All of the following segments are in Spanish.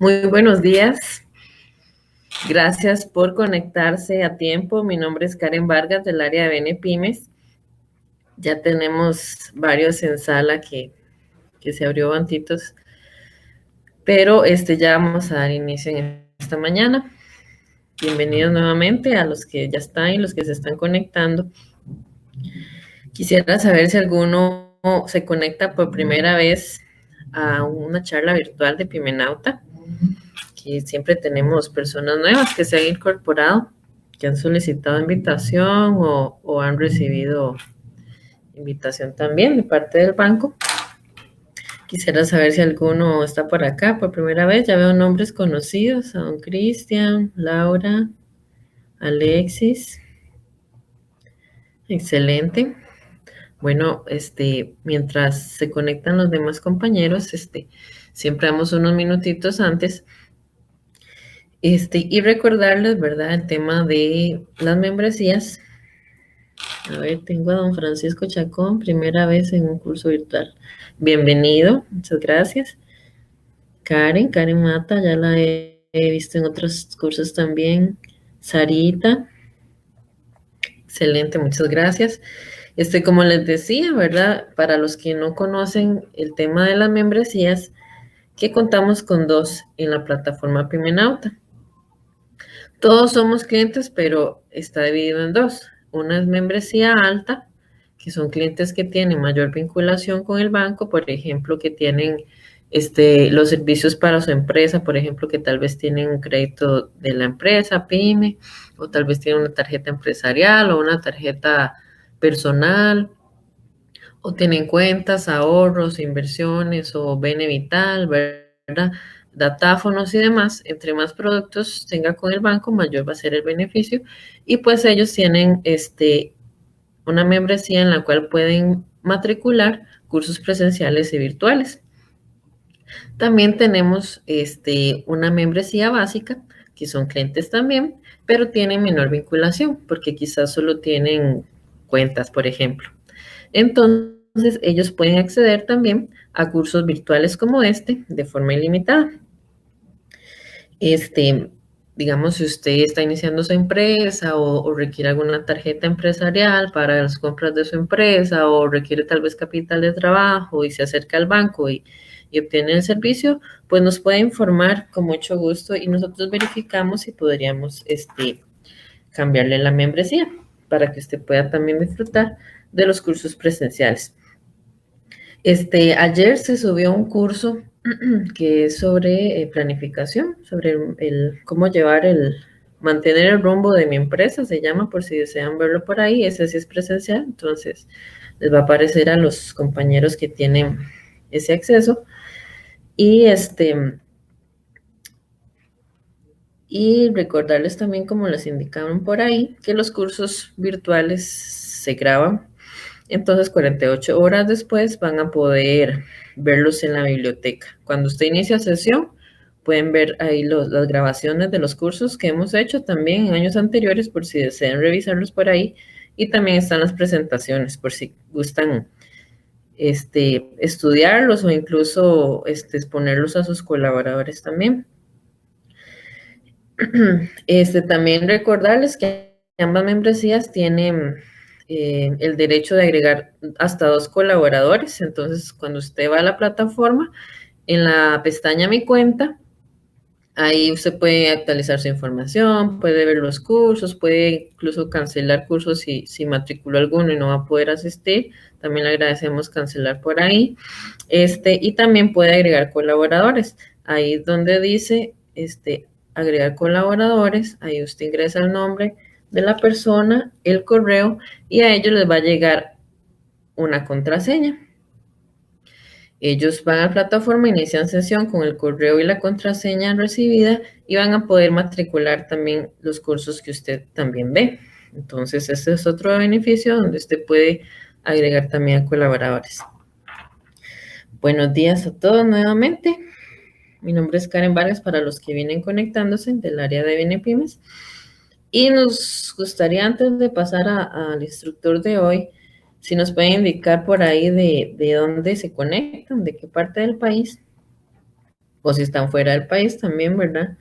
Muy buenos días. Gracias por conectarse a tiempo. Mi nombre es Karen Vargas del área de Bene Pymes. Ya tenemos varios en sala que se abrió bantitos, pero ya vamos a dar inicio en esta mañana. Bienvenidos nuevamente a los que ya están y los que se están conectando. Quisiera saber si alguno se conecta por primera vez a una charla virtual de Pimenauta, que siempre tenemos personas nuevas que se han incorporado, que han solicitado invitación o han recibido invitación también de parte del banco. Quisiera saber si alguno está por acá por primera vez. Ya veo nombres conocidos, a don Cristian, Laura, Alexis. Excelente. Bueno, mientras se conectan los demás compañeros, siempre damos unos minutitos antes. Y recordarles, ¿verdad? El tema de las membresías. A ver, tengo a don Francisco Chacón, primera vez en un curso virtual. Bienvenido, muchas gracias. Karen Mata, ya la he visto en otros cursos también. Sarita, excelente, muchas gracias. Como les decía, ¿verdad? Para los que no conocen el tema de las membresías, que contamos con dos en la plataforma Pimenauta. Todos somos clientes, pero está dividido en dos. Una es membresía alta, que son clientes que tienen mayor vinculación con el banco, por ejemplo, que tienen los servicios para su empresa, por ejemplo, que tal vez tienen un crédito de la empresa, PYME, o tal vez tienen una tarjeta empresarial o una tarjeta personal, o tienen cuentas, ahorros, inversiones o Bene Vital, ¿verdad? Datáfonos y demás. Entre más productos tenga con el banco, mayor va a ser el beneficio. Y pues ellos tienen una membresía en la cual pueden matricular cursos presenciales y virtuales. También tenemos una membresía básica, que son clientes también, pero tienen menor vinculación, porque quizás solo tienen cuentas, por ejemplo. Entonces, ellos pueden acceder también a cursos virtuales como este de forma ilimitada. Este, digamos, si usted está iniciando su empresa o requiere alguna tarjeta empresarial para las compras de su empresa o requiere tal vez capital de trabajo y se acerca al banco y obtiene el servicio, pues nos puede informar con mucho gusto y nosotros verificamos si podríamos cambiarle la membresía para que usted pueda también disfrutar de los cursos presenciales. Ayer se subió un curso que es sobre planificación, sobre cómo mantener el rumbo de mi empresa, se llama, por si desean verlo por ahí. Ese sí es presencial, entonces les va a aparecer a los compañeros que tienen ese acceso. Y recordarles también, como les indicaron por ahí, que los cursos virtuales se graban. Entonces, 48 horas después van a poder verlos en la biblioteca. Cuando usted inicia sesión, pueden ver ahí las grabaciones de los cursos que hemos hecho también en años anteriores, por si desean revisarlos por ahí. Y también están las presentaciones, por si gustan estudiarlos o incluso exponerlos a sus colaboradores también. También recordarles que ambas membresías tienen el derecho de agregar hasta 2 colaboradores. Entonces, cuando usted va a la plataforma, en la pestaña Mi Cuenta, ahí usted puede actualizar su información, puede ver los cursos, puede incluso cancelar cursos si matriculó alguno y no va a poder asistir. También le agradecemos cancelar por ahí. Y también puede agregar colaboradores. Ahí es donde dice, agregar colaboradores, ahí usted ingresa el nombre de la persona, el correo, y a ellos les va a llegar una contraseña. Ellos van a la plataforma, inician sesión con el correo y la contraseña recibida y van a poder matricular también los cursos que usted también ve. Entonces, este es otro beneficio donde usted puede agregar también a colaboradores. Buenos días a todos nuevamente. Mi nombre es Karen Vargas para los que vienen conectándose del área de Bene Pymes. Y nos gustaría, antes de pasar al instructor de hoy, si nos pueden indicar por ahí de dónde se conectan, de qué parte del país. o si están fuera del país también, ¿verdad?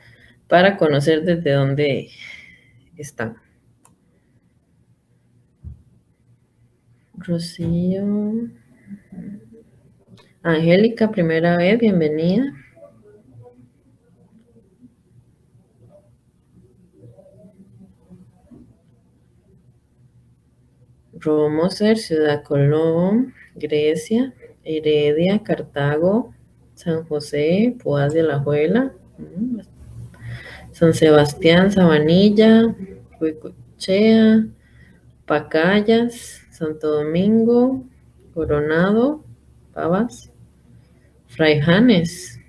Para conocer desde dónde están. Rocío. Angélica, primera vez, bienvenida. Romoser, Ciudad Colón, Grecia, Heredia, Cartago, San José, Poás de la Alajuela, San Sebastián, Sabanilla, Huicochea, Pacayas, Santo Domingo, Coronado, Pavas, Fraijanes,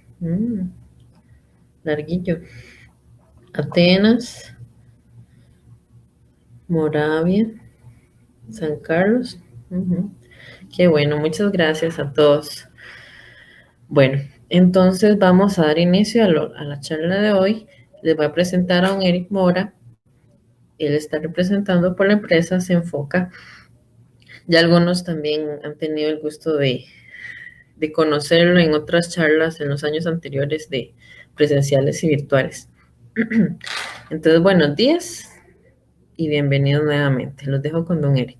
Larguillo, Atenas, Moravia, San Carlos. Qué bueno, muchas gracias a todos. Bueno, entonces vamos a dar inicio a la charla de hoy. Les voy a presentar a un Eric Mora. Él está representando por la empresa Se Enfoca. Ya algunos también han tenido el gusto de conocerlo en otras charlas en los años anteriores de presenciales y virtuales. Entonces, buenos días y bienvenidos nuevamente. Los dejo con don Eric.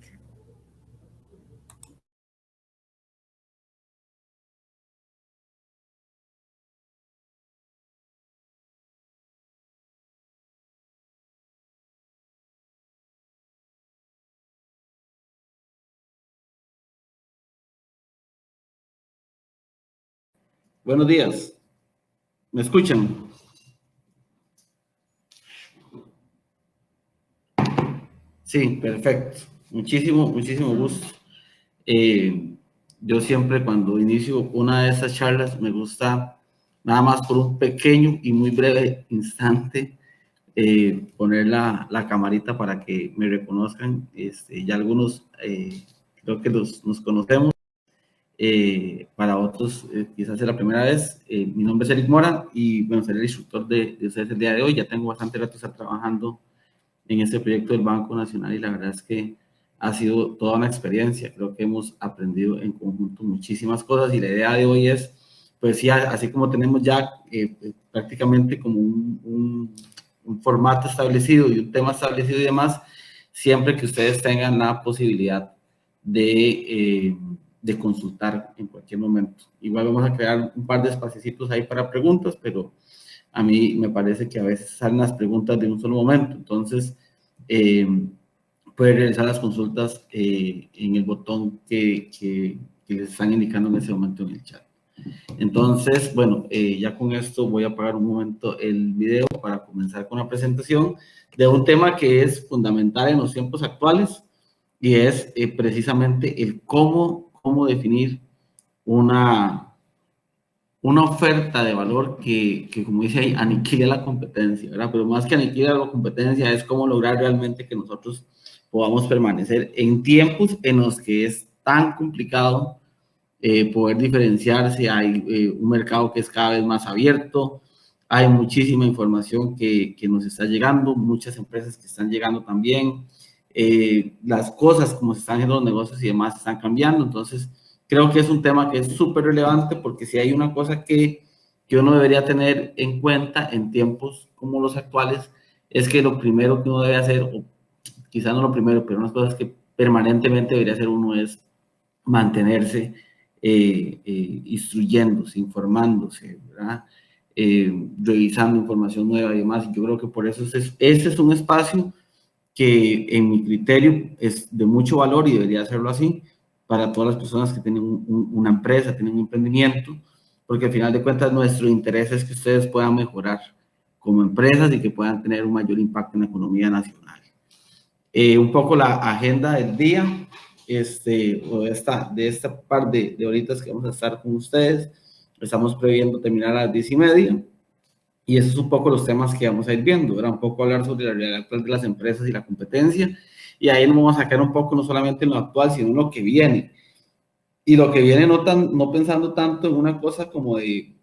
Buenos días. ¿Me escuchan? Sí, perfecto. Muchísimo gusto. Yo siempre cuando inicio una de esas charlas me gusta nada más por un pequeño y muy breve instante poner la camarita para que me reconozcan. Ya algunos creo que nos conocemos. Para otros quizás es la primera vez. Mi nombre es Eric Mora y bueno, seré el instructor de ustedes el día de hoy. Ya tengo bastante rato estar trabajando en este proyecto del Banco Nacional y la verdad es que ha sido toda una experiencia. Creo que hemos aprendido en conjunto muchísimas cosas y la idea de hoy es, pues sí, así como tenemos ya prácticamente como un formato establecido y un tema establecido y demás, siempre que ustedes tengan la posibilidad de consultar en cualquier momento. Igual vamos a crear un par de espacios ahí para preguntas, pero a mí me parece que a veces salen las preguntas de un solo momento, entonces puede realizar las consultas en el botón que les están indicando en ese momento en el chat. Entonces, bueno, ya con esto voy a apagar un momento el video para comenzar con la presentación de un tema que es fundamental en los tiempos actuales y es precisamente el cómo definir una oferta de valor que, como dice ahí, aniquila la competencia, ¿verdad? Pero más que aniquila la competencia es cómo lograr realmente que nosotros podamos permanecer en tiempos en los que es tan complicado poder diferenciarse. Hay un mercado que es cada vez más abierto, hay muchísima información que nos está llegando, muchas empresas que están llegando también, las cosas como se están haciendo los negocios y demás están cambiando, entonces creo que es un tema que es súper relevante porque si hay una cosa que uno debería tener en cuenta en tiempos como los actuales, es que lo primero que uno debe hacer, o quizá no lo primero, pero unas cosas que permanentemente debería hacer uno es mantenerse instruyéndose, informándose, ¿verdad? Revisando información nueva y demás. Yo creo que por eso este es un espacio que en mi criterio es de mucho valor y debería hacerlo así para todas las personas que tienen una empresa, tienen un emprendimiento, porque al final de cuentas nuestro interés es que ustedes puedan mejorar como empresas y que puedan tener un mayor impacto en la economía nacional. Un poco la agenda del día, o de esta par de horitas que vamos a estar con ustedes. Estamos previendo terminar a las 10:30 y esos son un poco los temas que vamos a ir viendo, ¿verdad? Un poco hablar sobre la realidad actual de las empresas y la competencia, y ahí nos vamos a sacar un poco no solamente en lo actual, sino en lo que viene. Y lo que viene no pensando tanto en una cosa como de,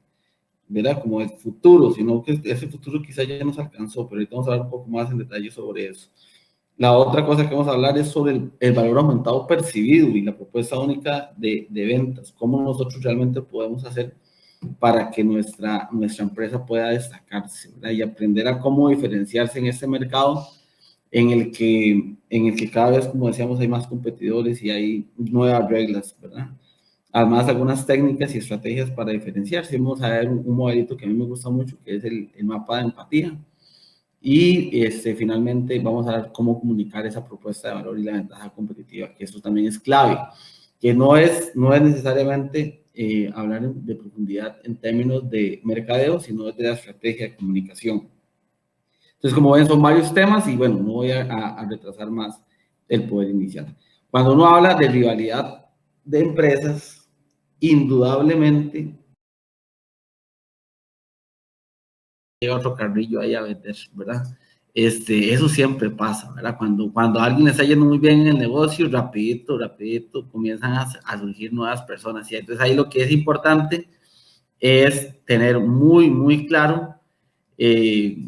¿verdad? Como el futuro, sino que ese futuro quizá ya nos alcanzó, pero ahorita vamos a hablar un poco más en detalle sobre eso. La otra cosa que vamos a hablar es sobre el valor aumentado percibido y la propuesta única de ventas, cómo nosotros realmente podemos hacer para que nuestra empresa pueda destacarse, ¿verdad? Y aprender a cómo diferenciarse en este mercado en el que cada vez, como decíamos, hay más competidores y hay nuevas reglas, ¿verdad? Además, algunas técnicas y estrategias para diferenciarse. Vamos a ver un modelito que a mí me gusta mucho, que es el mapa de empatía. Y finalmente vamos a ver cómo comunicar esa propuesta de valor y la ventaja competitiva, que eso también es clave, que no es necesariamente hablar de profundidad en términos de mercadeo, sino de la estrategia de comunicación. Entonces, como ven, son varios temas y bueno, no voy a retrasar más el poder inicial. Cuando uno habla de rivalidad de empresas, indudablemente llega otro carrillo ahí a vender, ¿verdad? Eso siempre pasa, ¿verdad? Cuando alguien está yendo muy bien en el negocio, rapidito comienzan a surgir nuevas personas. Y entonces ahí lo que es importante es tener muy, muy claro eh,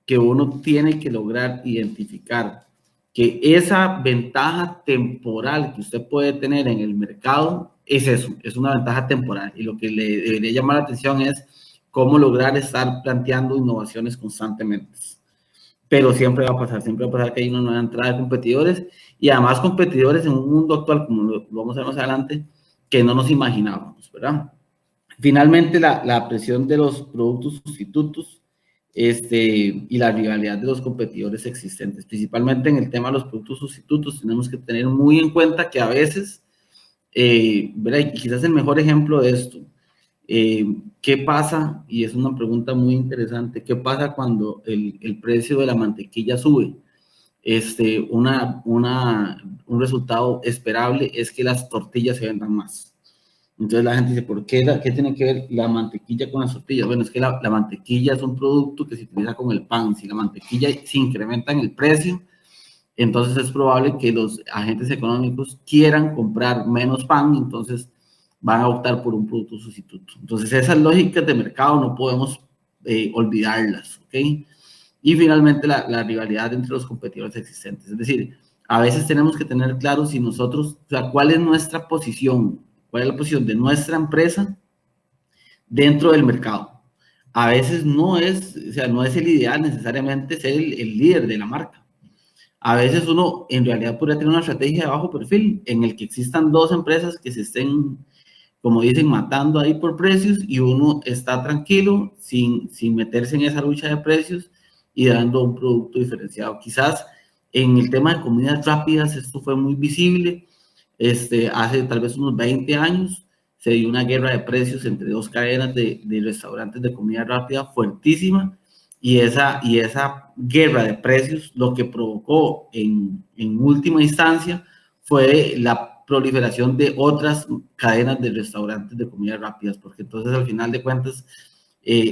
que uno tiene que lograr identificar que esa ventaja temporal que usted puede tener en el mercado es eso, es una ventaja temporal. Y lo que le debería llamar la atención es cómo lograr estar planteando innovaciones constantemente. Pero siempre va a pasar que hay una nueva entrada de competidores y además competidores en un mundo actual, como lo vamos a ver más adelante, que no nos imaginábamos, ¿verdad? Finalmente, la presión de los productos sustitutos y la rivalidad de los competidores existentes, principalmente en el tema de los productos sustitutos, tenemos que tener muy en cuenta que a veces, ¿verdad? Y quizás el mejor ejemplo de esto, ¿qué pasa? Y es una pregunta muy interesante, ¿qué pasa cuando el precio de la mantequilla sube? Un resultado esperable es que las tortillas se vendan más. Entonces la gente dice, ¿por qué? ¿Qué tiene que ver la mantequilla con las tortillas? Bueno, es que la mantequilla es un producto que se utiliza con el pan. Si la mantequilla se incrementa en el precio, entonces es probable que los agentes económicos quieran comprar menos pan, entonces van a optar por un producto sustituto. Entonces esas lógicas de mercado no podemos olvidarlas, ¿ok? Y finalmente la rivalidad entre los competidores existentes. Es decir, a veces tenemos que tener claro si nosotros, o sea, cuál es nuestra posición, cuál es la posición de nuestra empresa dentro del mercado. A veces no es, o sea, no es el ideal necesariamente ser el líder de la marca. A veces uno en realidad podría tener una estrategia de bajo perfil en el que existan dos empresas que se estén, como dicen, matando ahí por precios y uno está tranquilo sin meterse en esa lucha de precios y dando un producto diferenciado. Quizás en el tema de comidas rápidas esto fue muy visible. Hace tal vez unos 20 años se dio una guerra de precios entre dos cadenas de restaurantes de comida rápida fuertísima y esa guerra de precios lo que provocó en última instancia fue la proliferación de otras cadenas de restaurantes de comida rápidas, porque entonces al final de cuentas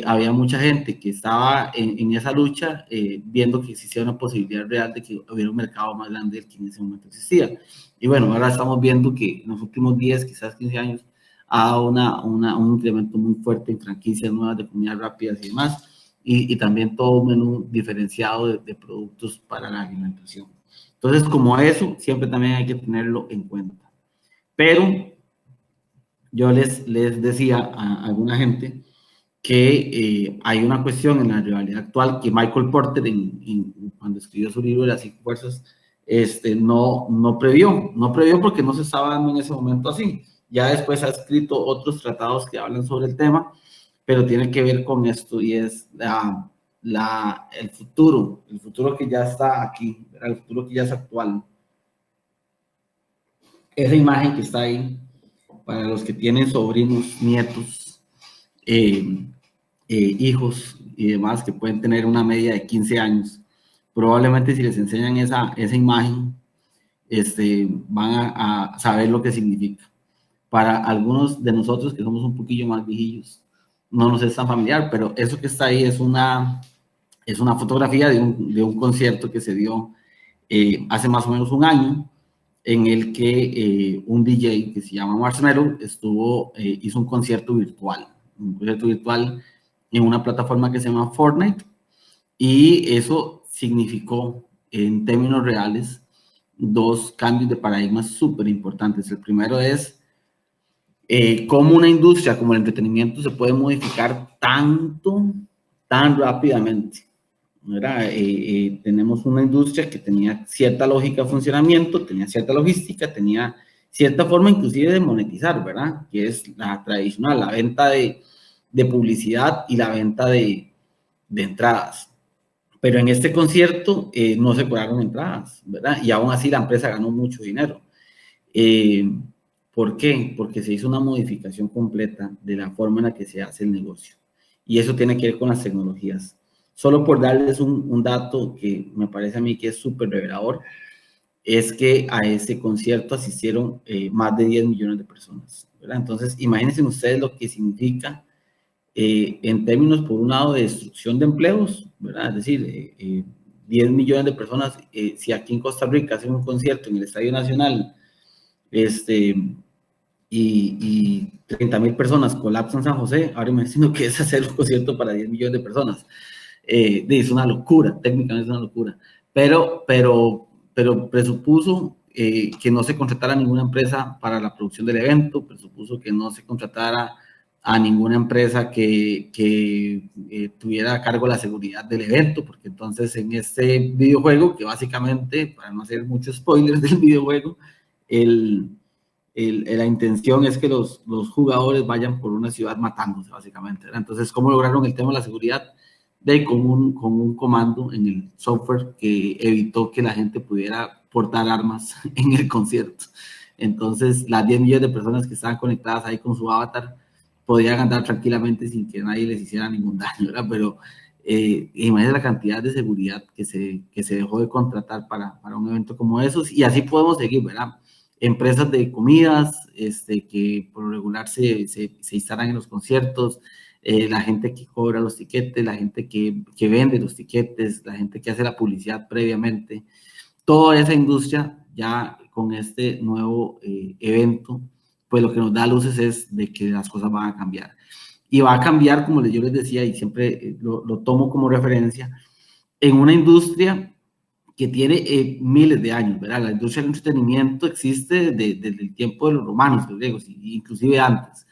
había mucha gente que estaba en esa lucha viendo que existía una posibilidad real de que hubiera un mercado más grande del que en ese momento existía. Y bueno, ahora estamos viendo que en los últimos 10, quizás 15 años, ha dado un incremento muy fuerte en franquicias nuevas de comida rápidas y demás, y también todo un menú diferenciado de productos para la alimentación. Entonces, como eso, siempre también hay que tenerlo en cuenta. Pero yo les decía a alguna gente que hay una cuestión en la rivalidad actual que Michael Porter, cuando escribió su libro de las 5 fuerzas, no previó porque no se estaba dando en ese momento así. Ya después ha escrito otros tratados que hablan sobre el tema, pero tiene que ver con esto y es el futuro que ya está aquí, el futuro que ya es actual. Esa imagen que está ahí, para los que tienen sobrinos, nietos, hijos y demás que pueden tener una media de 15 años, probablemente si les enseñan esa imagen, van a saber lo que significa. Para algunos de nosotros que somos un poquillo más viejillos, no nos es tan familiar, pero eso que está ahí es una fotografía de un concierto que se dio hace más o menos un año, en el que un DJ que se llama Marshmello hizo un concierto virtual en una plataforma que se llama Fortnite, y eso significó en términos reales dos cambios de paradigmas súper importantes. El primero es cómo una industria como el entretenimiento se puede modificar tanto, tan rápidamente. Tenemos una industria que tenía cierta lógica de funcionamiento, tenía cierta logística, tenía cierta forma inclusive de monetizar, ¿verdad? Que es la tradicional, la venta de publicidad y la venta de entradas. Pero en este concierto no se cobraron entradas, ¿verdad? Y aún así la empresa ganó mucho dinero. Eh, ¿Por qué? Porque se hizo una modificación completa de la forma en la que se hace el negocio. Y eso tiene que ver con las tecnologías. Solo por darles un dato que me parece a mí que es súper revelador, es que a ese concierto asistieron más de 10 millones de personas, ¿verdad? Entonces, imagínense ustedes lo que significa en términos, por un lado, de destrucción de empleos, ¿verdad? Es decir, 10 millones de personas, si aquí en Costa Rica hacen un concierto en el Estadio Nacional, este, y 30.000 personas colapsan San José, ahora imagino que es hacer un concierto para 10 millones de personas. Es una locura, técnicamente es una locura, pero presupuso que no se contratara ninguna empresa para la producción del evento, presupuso que no se contratara a ninguna empresa que tuviera a cargo la seguridad del evento, porque entonces en este videojuego, que básicamente, para no hacer muchos spoilers del videojuego, la intención es que los jugadores vayan por una ciudad matándose, básicamente, ¿verdad? Entonces, ¿cómo lograron el tema de la seguridad? Con un comando en el software que evitó que la gente pudiera portar armas en el concierto. Entonces, las 10 millones de personas que estaban conectadas ahí con su avatar podían andar tranquilamente sin que nadie les hiciera ningún daño, ¿verdad? Pero imagínate la cantidad de seguridad que se dejó de contratar para un evento como esos, y así podemos seguir, ¿verdad? Empresas de comidas que por lo regular se instalan en los conciertos, la gente que cobra los tiquetes, la gente que vende los tiquetes, la gente que hace la publicidad previamente, toda esa industria ya con este nuevo evento, pues lo que nos da luces es de que las cosas van a cambiar. Y va a cambiar, como yo les decía, y siempre lo tomo como referencia, en una industria que tiene miles de años, ¿verdad? La industria del entretenimiento existe desde el tiempo de los romanos, los griegos, inclusive antes,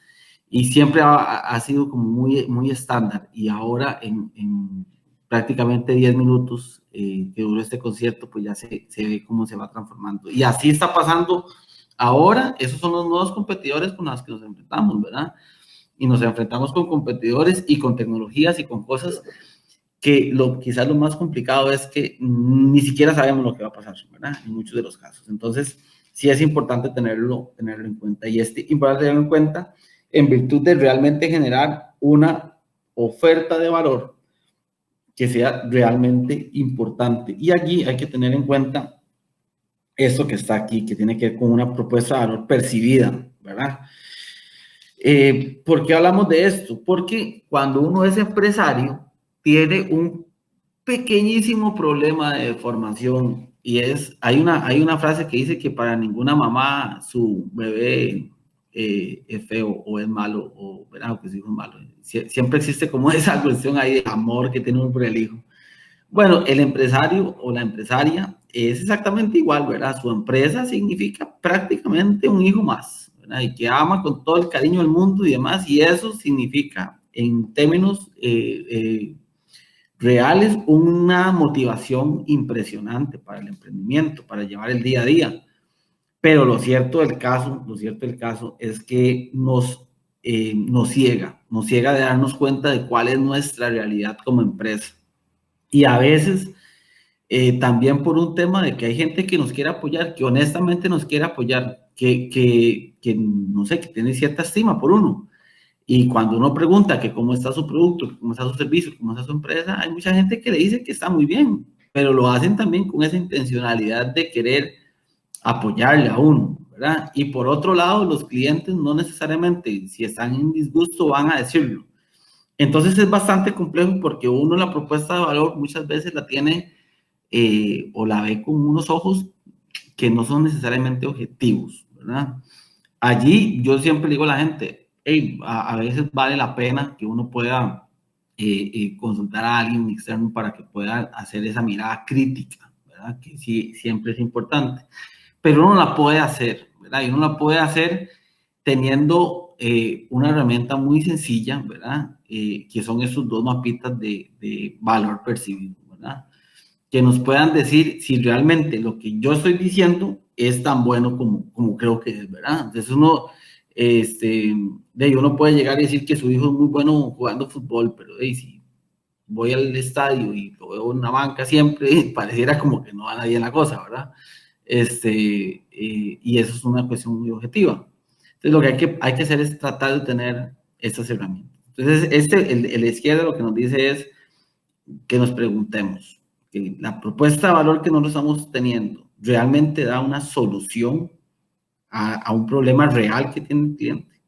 y siempre ha sido como muy, muy estándar, y ahora en prácticamente 10 minutos que duró este concierto, pues ya se ve cómo se va transformando. Y así está pasando ahora, esos son los nuevos competidores con los que nos enfrentamos, ¿verdad? Y nos enfrentamos con competidores y con tecnologías y con cosas que quizás lo más complicado es que ni siquiera sabemos lo que va a pasar, ¿verdad? En muchos de los casos. Entonces, sí es importante tenerlo en cuenta. Y es importante tenerlo en cuenta en virtud de realmente generar una oferta de valor que sea realmente importante. Y allí hay que tener en cuenta esto que está aquí, que tiene que ver con una propuesta de valor percibida, ¿verdad? ¿Por qué hablamos de esto? Porque cuando uno es empresario, tiene un pequeñísimo problema de formación, y hay una frase que dice que para ninguna mamá su bebé es feo o es malo, o ¿verdad? O que su hijo es malo. Siempre existe como esa cuestión ahí de amor que tiene uno por el hijo. Bueno, el empresario o la empresaria es exactamente igual, ¿verdad? Su empresa significa prácticamente un hijo más, ¿verdad? Y que ama con todo el cariño del mundo y demás, y eso significa, en términos reales, una motivación impresionante para el emprendimiento, para llevar el día a día. Pero lo cierto del caso es que nos ciega de darnos cuenta de cuál es nuestra realidad como empresa. Y a veces también por un tema de que hay gente que nos quiere apoyar, que honestamente nos quiere apoyar, que no sé, que tiene cierta estima por uno. Y cuando uno pregunta que cómo está su producto, que cómo está su servicio, cómo está su empresa, hay mucha gente que le dice que está muy bien, pero lo hacen también con esa intencionalidad de querer apoyarle a uno, ¿verdad? Y por otro lado, los clientes no necesariamente, si están en disgusto, van a decirlo. Entonces es bastante complejo porque uno la propuesta de valor muchas veces la tiene o la ve con unos ojos que no son necesariamente objetivos, ¿verdad? Allí yo siempre digo a la gente, hey, a veces vale la pena que uno pueda consultar a alguien externo para que pueda hacer esa mirada crítica, ¿verdad? Que sí, siempre es importante, pero uno la puede hacer, ¿verdad? Y uno la puede hacer teniendo una herramienta muy sencilla, ¿verdad? Que son esos dos mapitas de valor percibido, ¿verdad? Que nos puedan decir si realmente lo que yo estoy diciendo es tan bueno como creo que es, ¿verdad? Entonces uno puede llegar y decir que su hijo es muy bueno jugando fútbol, pero si voy al estadio y lo veo en una banca siempre, pareciera como que no va nadie en la cosa, ¿verdad? Y eso es una cuestión muy objetiva. Entonces, lo que hay que hacer es tratar de tener estas herramientas. Entonces, el de la izquierda lo que nos dice es que nos preguntemos, que la propuesta de valor que nosotros estamos teniendo realmente da una solución a un problema real que tiene el cliente.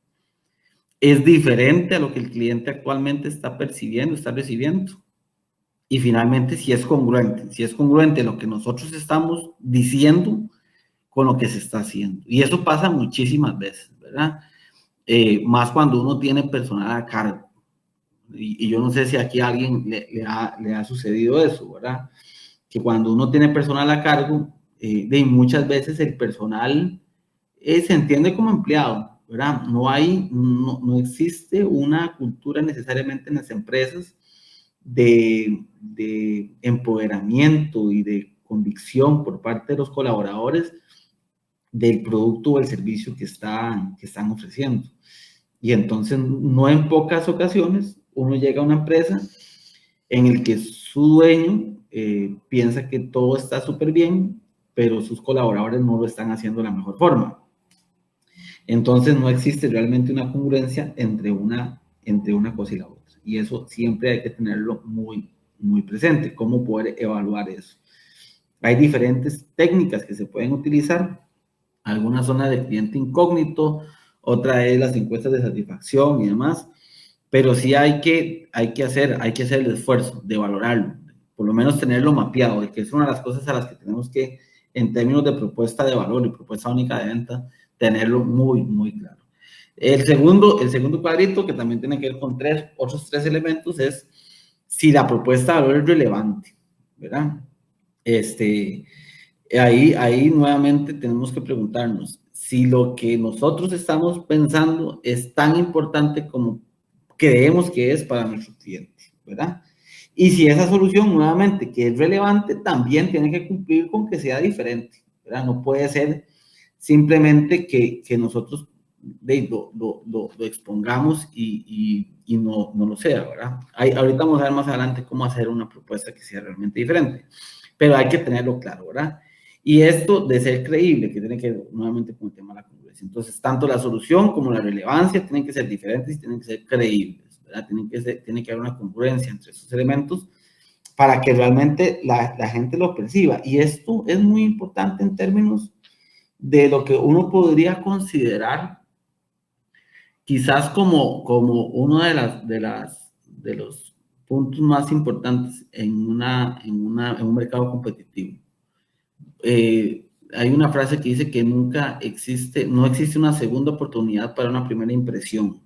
Es diferente a lo que el cliente actualmente está percibiendo, está recibiendo. Y finalmente, si es congruente lo que nosotros estamos diciendo con lo que se está haciendo. Y eso pasa muchísimas veces, ¿verdad? Más cuando uno tiene personal a cargo. Y yo no sé si aquí a alguien le ha sucedido eso, ¿verdad? Que cuando uno tiene personal a cargo, muchas veces el personal se entiende como empleado, ¿verdad? No existe una cultura necesariamente en las empresas de empoderamiento y de convicción por parte de los colaboradores del producto o el servicio que están ofreciendo. Y entonces, no en pocas ocasiones, uno llega a una empresa en el que su dueño piensa que todo está súper bien, pero sus colaboradores no lo están haciendo de la mejor forma. Entonces, no existe realmente una congruencia entre una cosa y la otra. Y eso siempre hay que tenerlo muy, muy presente. ¿Cómo poder evaluar eso? Hay diferentes técnicas que se pueden utilizar. Algunas son las de cliente incógnito, otra es las encuestas de satisfacción y demás, pero sí hay que hacer el esfuerzo de valorarlo, por lo menos tenerlo mapeado, de que es una de las cosas a las que tenemos que, en términos de propuesta de valor y propuesta única de venta, tenerlo muy, muy claro. El segundo cuadrito, que también tiene que ver con otros tres elementos, es si la propuesta de valor es relevante, ¿verdad? Ahí nuevamente tenemos que preguntarnos si lo que nosotros estamos pensando es tan importante como creemos que es para nuestro cliente, ¿verdad? Y si esa solución nuevamente que es relevante también tiene que cumplir con que sea diferente, ¿verdad? No puede ser simplemente que nosotros lo expongamos y no lo sea, ¿verdad? Ahorita vamos a ver más adelante cómo hacer una propuesta que sea realmente diferente, pero hay que tenerlo claro, ¿verdad? Y esto de ser creíble, que tiene que ver nuevamente con el tema de la congruencia. Entonces, tanto la solución como la relevancia tienen que ser diferentes y tienen que ser creíbles, ¿verdad? Tiene que haber una congruencia entre esos elementos para que realmente la gente lo perciba. Y esto es muy importante en términos de lo que uno podría considerar quizás como uno de los puntos más importantes en un mercado competitivo. Hay una frase que dice que no existe una segunda oportunidad para una primera impresión.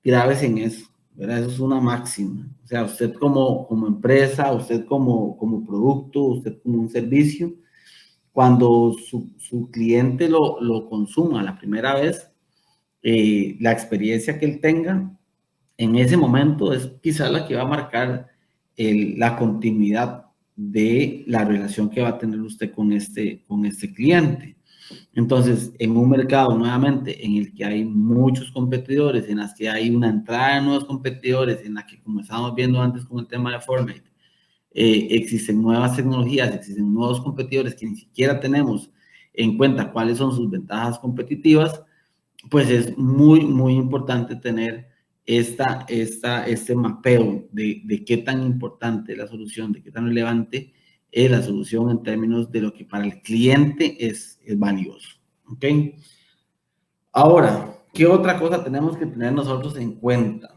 Graves en eso, ¿verdad? Eso es una máxima. O sea, usted como empresa, usted como producto, usted como un servicio, cuando su cliente lo consuma la primera vez, la experiencia que él tenga en ese momento es quizá la que va a marcar la continuidad de la relación que va a tener usted con este cliente. Entonces, en un mercado nuevamente en el que hay muchos competidores, en las que hay una entrada de nuevos competidores, en la que, como estábamos viendo antes con el tema de Formate, existen nuevas tecnologías, existen nuevos competidores que ni siquiera tenemos en cuenta cuáles son sus ventajas competitivas, pues es muy, muy importante tener este mapeo de qué tan importante es la solución, de qué tan relevante es la solución en términos de lo que para el cliente es valioso. ¿Ok? Ahora, ¿qué otra cosa tenemos que tener nosotros en cuenta?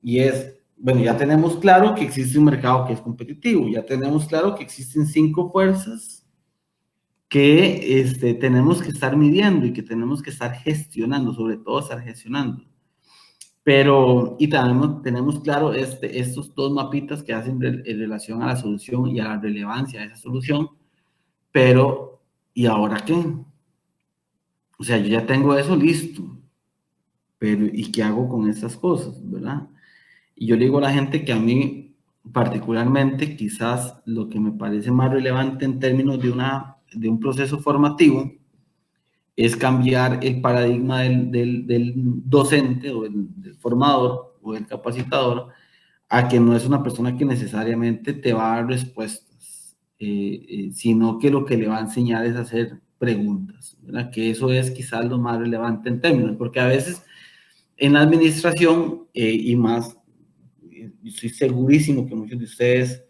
Y es, bueno, ya tenemos claro que existe un mercado que es competitivo, ya tenemos claro que existen 5 fuerzas que tenemos que estar midiendo y que tenemos que estar gestionando, sobre todo estar gestionando. Pero, y también tenemos claro estos dos mapitas que hacen en relación a la solución y a la relevancia de esa solución, pero, ¿y ahora qué? O sea, yo ya tengo eso listo, pero ¿y qué hago con estas cosas, verdad? Y yo le digo a la gente que a mí particularmente quizás lo que me parece más relevante en términos de un proceso formativo es cambiar el paradigma del docente o del formador o del capacitador a que no es una persona que necesariamente te va a dar respuestas, sino que lo que le va a enseñar es a hacer preguntas, ¿verdad? Que eso es quizás lo más relevante en términos, porque a veces en la administración y más, estoy segurísimo que muchos de ustedes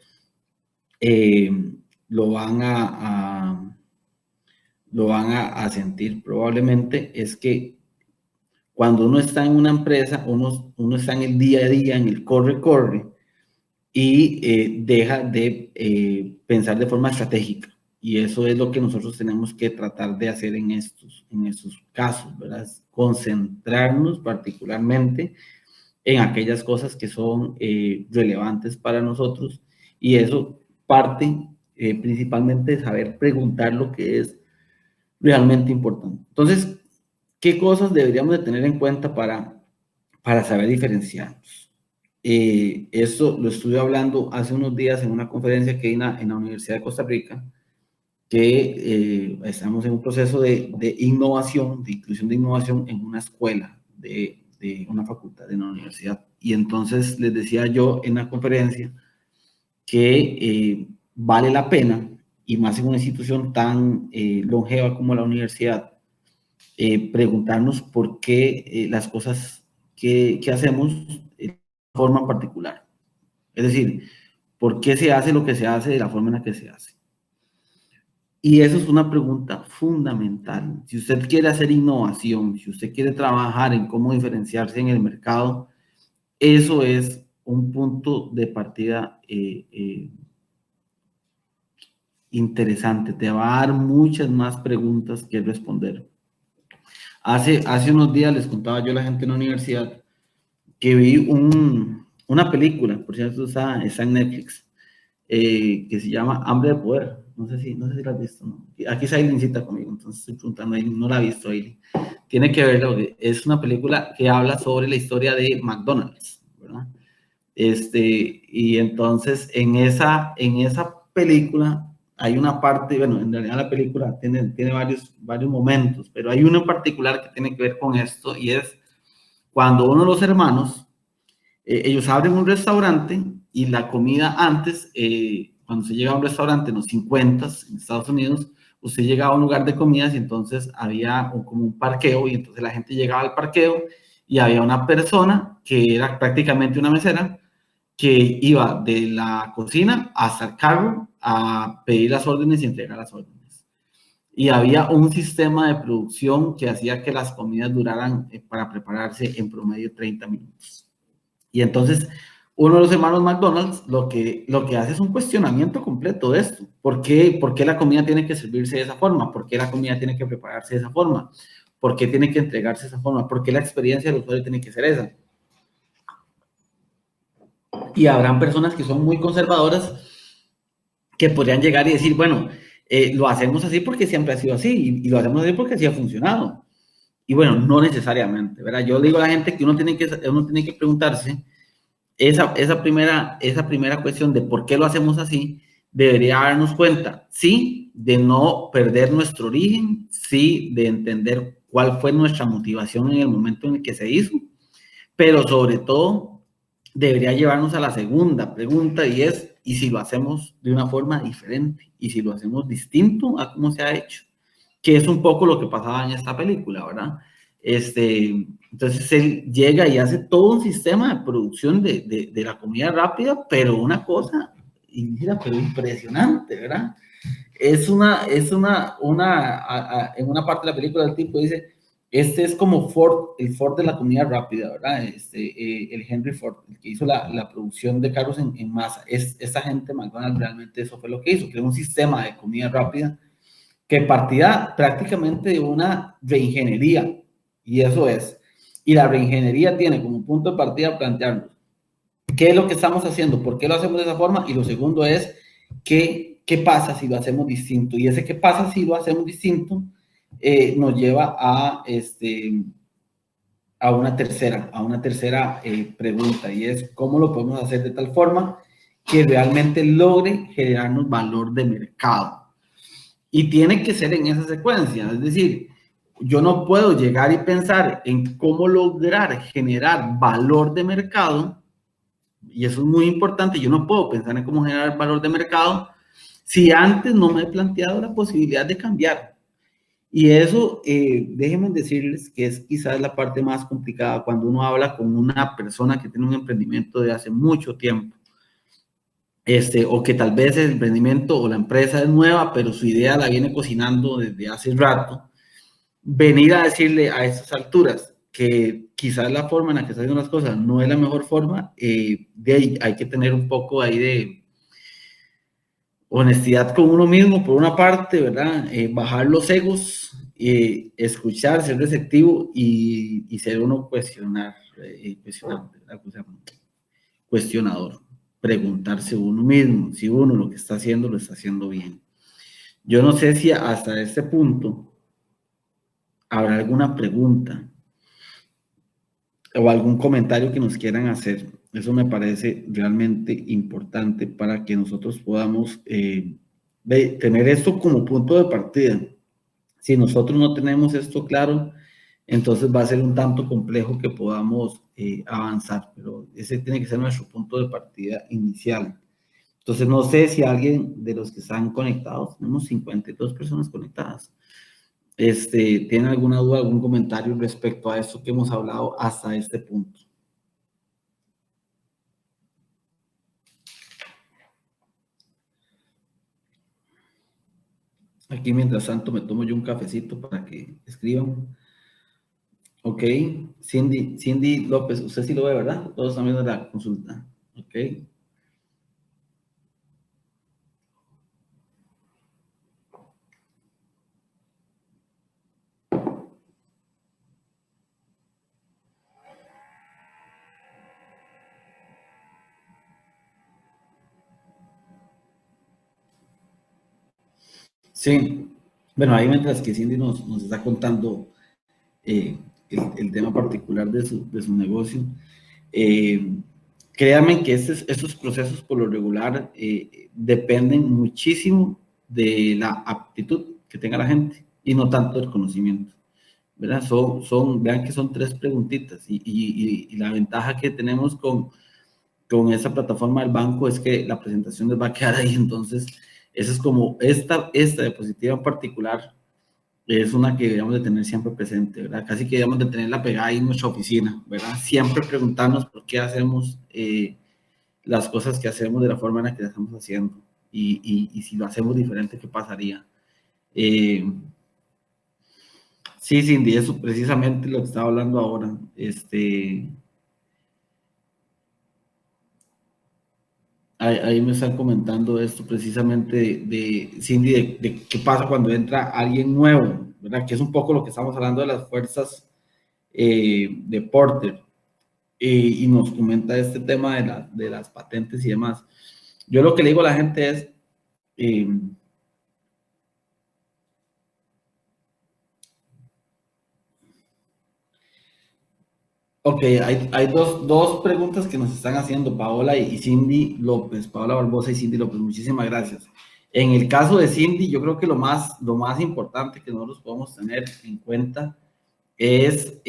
eh, lo van a sentir probablemente, es que cuando uno está en una empresa, uno está en el día a día, en el corre-corre, y deja de pensar de forma estratégica. Y eso es lo que nosotros tenemos que tratar de hacer en estos casos, ¿verdad? Concentrarnos particularmente en aquellas cosas que son relevantes para nosotros, y eso parte principalmente de saber preguntar lo que es realmente importante. Entonces, ¿qué cosas deberíamos de tener en cuenta para saber diferenciarnos? Esto lo estuve hablando hace unos días en una conferencia que hay en la Universidad de Costa Rica, que estamos en un proceso de innovación, de inclusión de innovación en una escuela de una facultad de una universidad. Y entonces les decía yo en la conferencia que vale la pena, y más en una institución tan longeva como la universidad, preguntarnos por qué las cosas que hacemos de forma particular. Es decir, ¿por qué se hace lo que se hace de la forma en la que se hace? Y eso es una pregunta fundamental. Si usted quiere hacer innovación, si usted quiere trabajar en cómo diferenciarse en el mercado, eso es un punto de partida interesante. Te va a dar muchas más preguntas que responder. Hace unos días les contaba yo a la gente en la universidad que vi una película, por cierto, está en Netflix, que se llama Hambre de Poder. No sé si la has visto, ¿no? Aquí Aileen cita conmigo, entonces estoy preguntando, no la ha visto, Aileen. Tiene que verla, es una película que habla sobre la historia de McDonald's, ¿verdad? Y entonces en esa película hay una parte, bueno, en realidad la película tiene varios momentos, pero hay uno en particular que tiene que ver con esto, y es cuando uno de los hermanos, ellos abren un restaurante, y la comida antes, cuando se llega a un restaurante en los 50 en Estados Unidos, usted llegaba a un lugar de comidas y entonces había como un parqueo, y entonces la gente llegaba al parqueo y había una persona que era prácticamente una mesera que iba de la cocina hasta el carro a pedir las órdenes y entregar las órdenes. Y había un sistema de producción que hacía que las comidas duraran para prepararse en promedio 30 minutos. Y entonces, uno de los hermanos McDonald's lo que hace es un cuestionamiento completo de esto. ¿Por qué la comida tiene que servirse de esa forma? ¿Por qué la comida tiene que prepararse de esa forma? ¿Por qué tiene que entregarse de esa forma? ¿Por qué la experiencia del usuario tiene que ser esa? Y habrán personas que son muy conservadoras que podrían llegar y decir, bueno, lo hacemos así porque siempre ha sido así, y lo hacemos así porque así ha funcionado. Y bueno, no necesariamente, ¿verdad? Yo le digo a la gente que uno tiene que preguntarse esa primera cuestión de por qué lo hacemos así. Debería darnos cuenta, sí, de no perder nuestro origen, sí, de entender cuál fue nuestra motivación en el momento en el que se hizo, pero sobre todo debería llevarnos a la segunda pregunta, y es, ¿y si lo hacemos de una forma diferente? ¿Y si lo hacemos distinto a cómo se ha hecho? Que es un poco lo que pasaba en esta película, ¿verdad? Entonces él llega y hace todo un sistema de producción de la comida rápida, pero una cosa, y mira, pero impresionante, ¿verdad? En una parte de la película el tipo dice, este es como Ford, el Ford de la comida rápida, ¿verdad? El Henry Ford, el que hizo la producción de carros en masa. Esta gente, McDonald's, realmente eso fue lo que hizo, creó un sistema de comida rápida que partía prácticamente de una reingeniería, y eso es. Y la reingeniería tiene como punto de partida plantearnos qué es lo que estamos haciendo, por qué lo hacemos de esa forma, y lo segundo es qué pasa si lo hacemos distinto. Y ese qué pasa si lo hacemos distinto nos lleva a una tercera pregunta, y es cómo lo podemos hacer de tal forma que realmente logre generarnos valor de mercado. Y tiene que ser en esa secuencia, es decir, yo no puedo llegar y pensar en cómo lograr generar valor de mercado, y eso es muy importante, yo no puedo pensar en cómo generar valor de mercado si antes no me he planteado la posibilidad de cambiar. Y eso, déjenme decirles que es quizás la parte más complicada cuando uno habla con una persona que tiene un emprendimiento de hace mucho tiempo, o que tal vez el emprendimiento o la empresa es nueva, pero su idea la viene cocinando desde hace rato. Venir a decirle a estas alturas que quizás la forma en la que se hacen las cosas no es la mejor forma, de ahí hay que tener un poco ahí de honestidad con uno mismo, por una parte, ¿verdad? Bajar los egos, escuchar, ser receptivo y ser uno cuestionador. Preguntarse uno mismo si uno lo que está haciendo lo está haciendo bien. Yo no sé si hasta este punto habrá alguna pregunta o algún comentario que nos quieran hacer. Eso me parece realmente importante para que nosotros podamos tener esto como punto de partida. Si nosotros no tenemos esto claro, entonces va a ser un tanto complejo que podamos avanzar, pero ese tiene que ser nuestro punto de partida inicial. Entonces, no sé si alguien de los que están conectados, tenemos 52 personas conectadas, tiene alguna duda, algún comentario respecto a esto que hemos hablado hasta este punto. Aquí, mientras tanto, me tomo yo un cafecito para que escriban. Ok, Cindy López, usted sí lo ve, ¿verdad? Todos están viendo la consulta. Ok. Sí, bueno, ahí mientras que Cindy nos está contando el tema particular de su negocio, eh, créanme que estos procesos por lo regular dependen muchísimo de la aptitud que tenga la gente y no tanto del conocimiento, ¿verdad? Vean que son 3 preguntitas y la ventaja que tenemos con esa plataforma del banco es que la presentación les va a quedar ahí, entonces esa es como esta diapositiva en particular es una que debemos de tener siempre presente, ¿verdad? Casi que debemos de tenerla pegada ahí en nuestra oficina, ¿verdad? Siempre preguntarnos por qué hacemos las cosas que hacemos de la forma en la que las estamos haciendo y si lo hacemos diferente, ¿qué pasaría? Sí, Cindy, eso precisamente lo que estaba hablando ahora, ahí me están comentando esto precisamente de Cindy, de qué pasa cuando entra alguien nuevo, ¿verdad? Que es un poco lo que estamos hablando de las fuerzas de Porter, y nos comenta este tema de las patentes y demás. Yo lo que le digo a la gente es, ok, hay dos preguntas que nos están haciendo Paola y Cindy López, Paola Barbosa y Cindy López, muchísimas gracias. En el caso de Cindy, yo creo que lo más importante que nosotros podemos tener en cuenta es,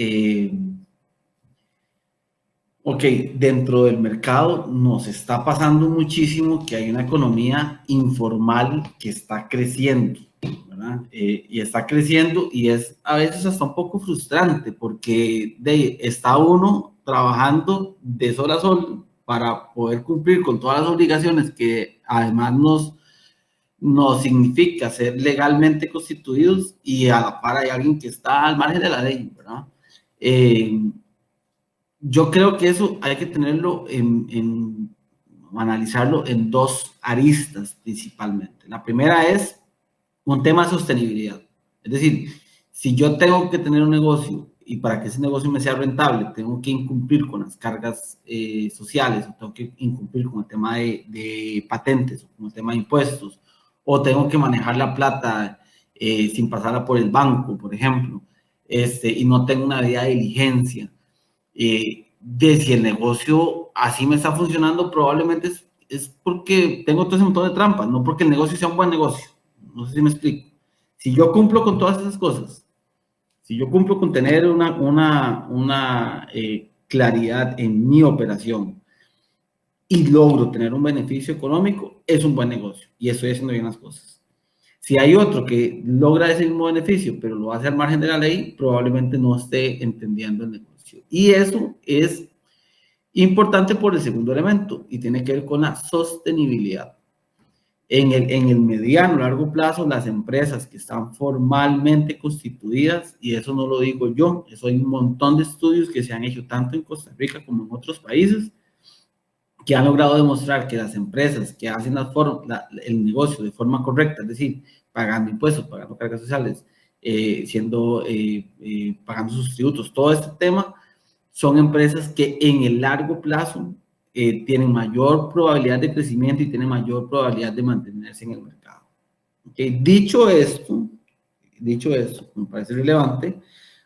ok, dentro del mercado nos está pasando muchísimo que hay una economía informal que está creciendo, ¿verdad? Y está creciendo y es a veces hasta un poco frustrante porque está uno trabajando de sol a sol para poder cumplir con todas las obligaciones que además nos significa ser legalmente constituidos y a la par hay alguien que está al margen de la ley, ¿verdad? Yo creo que eso hay que tenerlo analizarlo en 2 aristas principalmente. La primera es un tema de sostenibilidad. Es decir, si yo tengo que tener un negocio y para que ese negocio me sea rentable, tengo que incumplir con las cargas sociales, o tengo que incumplir con el tema de patentes, o con el tema de impuestos, o tengo que manejar la plata sin pasarla por el banco, por ejemplo, y no tengo una debida diligencia. De si el negocio así me está funcionando, probablemente es porque tengo todo ese montón de trampas, no porque el negocio sea un buen negocio. No sé si me explico. Si yo cumplo con todas esas cosas, si yo cumplo con tener una claridad en mi operación y logro tener un beneficio económico, es un buen negocio y estoy haciendo bien las cosas. Si hay otro que logra ese mismo beneficio, pero lo hace al margen de la ley, probablemente no esté entendiendo el negocio. Y eso es importante por el segundo elemento y tiene que ver con la sostenibilidad. En el mediano, largo plazo, las empresas que están formalmente constituidas, y eso no lo digo yo, eso hay un montón de estudios que se han hecho tanto en Costa Rica como en otros países, que han logrado demostrar que las empresas que hacen el negocio de forma correcta, es decir, pagando impuestos, pagando cargas sociales, pagando sus tributos, todo este tema, son empresas que en el largo plazo tienen mayor probabilidad de crecimiento y tienen mayor probabilidad de mantenerse en el mercado. ¿Okay? Dicho esto, me parece relevante,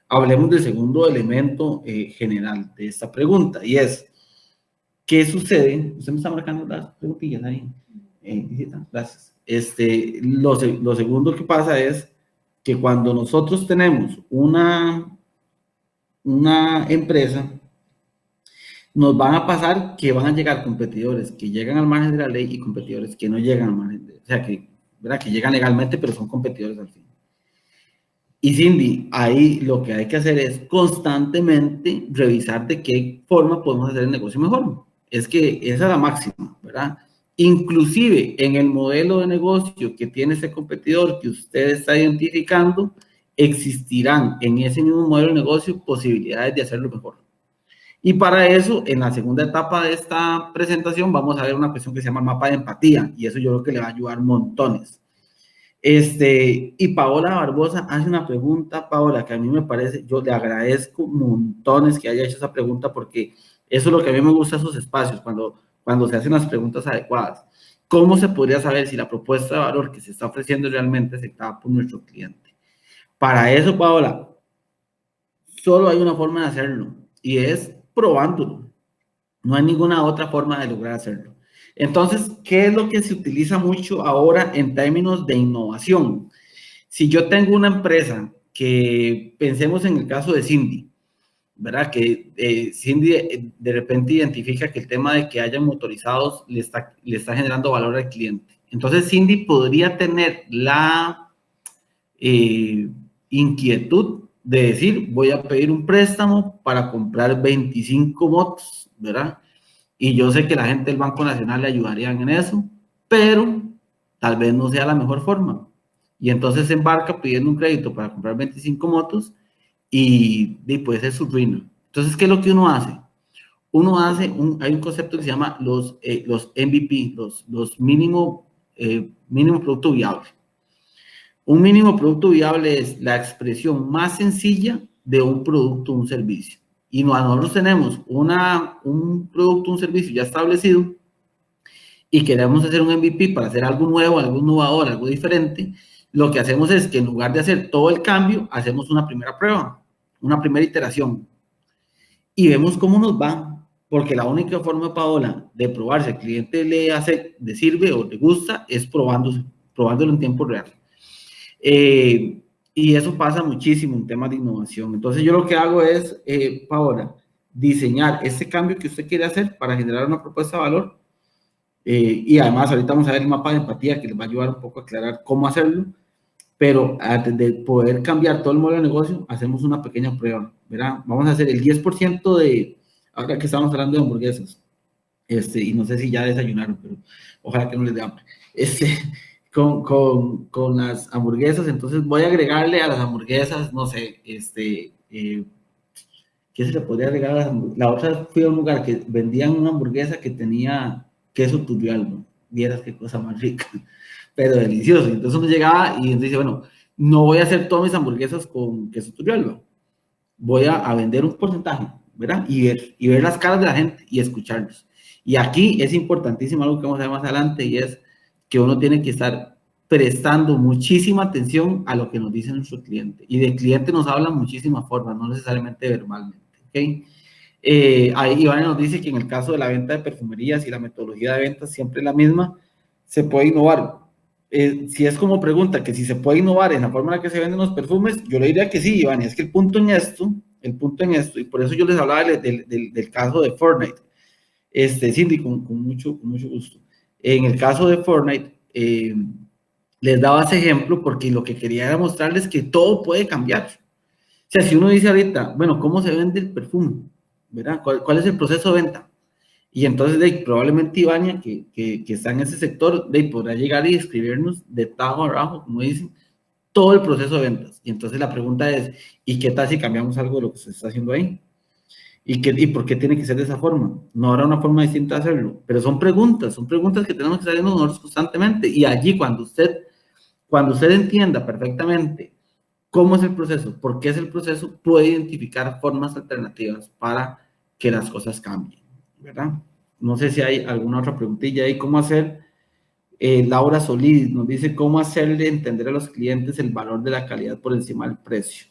hablemos del segundo elemento general de esta pregunta, y es, ¿qué sucede? Usted me está marcando las preguntillas ahí. Gracias. Lo segundo que pasa es que cuando nosotros tenemos una empresa, nos van a pasar que van a llegar competidores que llegan al margen de la ley y competidores que no llegan al margen de, o sea, que, ¿verdad? Que llegan legalmente, pero son competidores al fin. Y Cindy, ahí lo que hay que hacer es constantemente revisar de qué forma podemos hacer el negocio mejor. Es que esa es la máxima, ¿verdad? Inclusive en el modelo de negocio que tiene ese competidor que usted está identificando, existirán en ese mismo modelo de negocio posibilidades de hacerlo mejor. Y para eso, en la segunda etapa de esta presentación, vamos a ver una cuestión que se llama mapa de empatía, y eso yo creo que le va a ayudar montones. Y Paola Barbosa hace una pregunta, Paola, que a mí me parece, yo le agradezco montones que haya hecho esa pregunta, porque eso es lo que a mí me gusta, esos espacios, cuando se hacen las preguntas adecuadas. ¿Cómo se podría saber si la propuesta de valor que se está ofreciendo realmente es aceptada por nuestro cliente? Para eso, Paola, solo hay una forma de hacerlo, y es probándolo. No hay ninguna otra forma de lograr hacerlo. Entonces, ¿qué es lo que se utiliza mucho ahora en términos de innovación? Si yo tengo una empresa que pensemos en el caso de Cindy, ¿verdad? Que Cindy de repente identifica que el tema de que hayan motorizados le está generando valor al cliente. Entonces, Cindy podría tener la inquietud de decir, voy a pedir un préstamo para comprar 25 motos, ¿verdad? Y yo sé que la gente del Banco Nacional le ayudarían en eso, pero tal vez no sea la mejor forma. Y entonces se embarca pidiendo un crédito para comprar 25 motos y puede ser su ruina. Entonces, ¿qué es lo que uno hace? Hay un concepto que se llama los MVP, los mínimo producto viable. Un mínimo producto viable es la expresión más sencilla de un producto o un servicio. Y nosotros tenemos un producto, un servicio ya establecido y queremos hacer un MVP para hacer algo nuevo, algo innovador, algo diferente. Lo que hacemos es que en lugar de hacer todo el cambio, hacemos una primera prueba, una primera iteración y vemos cómo nos va. Porque la única forma, Paola, de probar si el cliente le sirve o le gusta es probándolo en tiempo real. Y eso pasa muchísimo en temas de innovación. Entonces yo lo que hago es, Paola, diseñar ese cambio que usted quiere hacer para generar una propuesta de valor. Y además ahorita vamos a ver el mapa de empatía que les va a ayudar un poco a aclarar cómo hacerlo. Pero antes de poder cambiar todo el modelo de negocio, hacemos una pequeña prueba, ¿verdad? Vamos a hacer el 10% ahora que estamos hablando de hamburguesas, y no sé si ya desayunaron, pero ojalá que no les dé hambre. Con las hamburguesas, entonces voy a agregarle a las hamburguesas, no sé, ¿qué se le podría agregar a las hamburguesas? La otra fui a un lugar que vendían una hamburguesa que tenía queso turrialba, vieras qué cosa más rica, pero delicioso. Entonces uno llegaba y dice, bueno, no voy a hacer todas mis hamburguesas con queso turrialba, voy a vender un porcentaje, ¿verdad? Y ver las caras de la gente y escucharlos. Y aquí es importantísimo algo que vamos a ver más adelante y es que uno tiene que estar prestando muchísima atención a lo que nos dice nuestro cliente. Y del cliente nos hablan muchísimas formas, no necesariamente verbalmente, ¿ok? Ahí Iván nos dice que en el caso de la venta de perfumerías y la metodología de ventas siempre es la misma, se puede innovar. Si es como pregunta que si se puede innovar en la forma en la que se venden los perfumes, yo le diría que sí, Iván. Es que el punto en esto, y por eso yo les hablaba del caso de Fortnite, Cindy, con mucho gusto. En el caso de Fortnite, les daba ese ejemplo porque lo que quería era mostrarles que todo puede cambiar. O sea, si uno dice ahorita, bueno, ¿cómo se vende el perfume? ¿Verdad? ¿Cuál es el proceso de venta? Y entonces, probablemente Ivania, que está en ese sector, podrá llegar y escribirnos de tajo abajo, como dicen, todo el proceso de ventas. Y entonces la pregunta es, ¿y qué tal si cambiamos algo de lo que se está haciendo ahí? ¿Y por qué tiene que ser de esa forma? No habrá una forma distinta de hacerlo, pero son preguntas que tenemos que estar haciendo nosotros constantemente. Y allí, cuando usted entienda perfectamente cómo es el proceso, por qué es el proceso, puede identificar formas alternativas para que las cosas cambien, ¿verdad? No sé si hay alguna otra preguntilla ahí. ¿Cómo hacer? Laura Solís nos dice cómo hacerle entender a los clientes el valor de la calidad por encima del precio,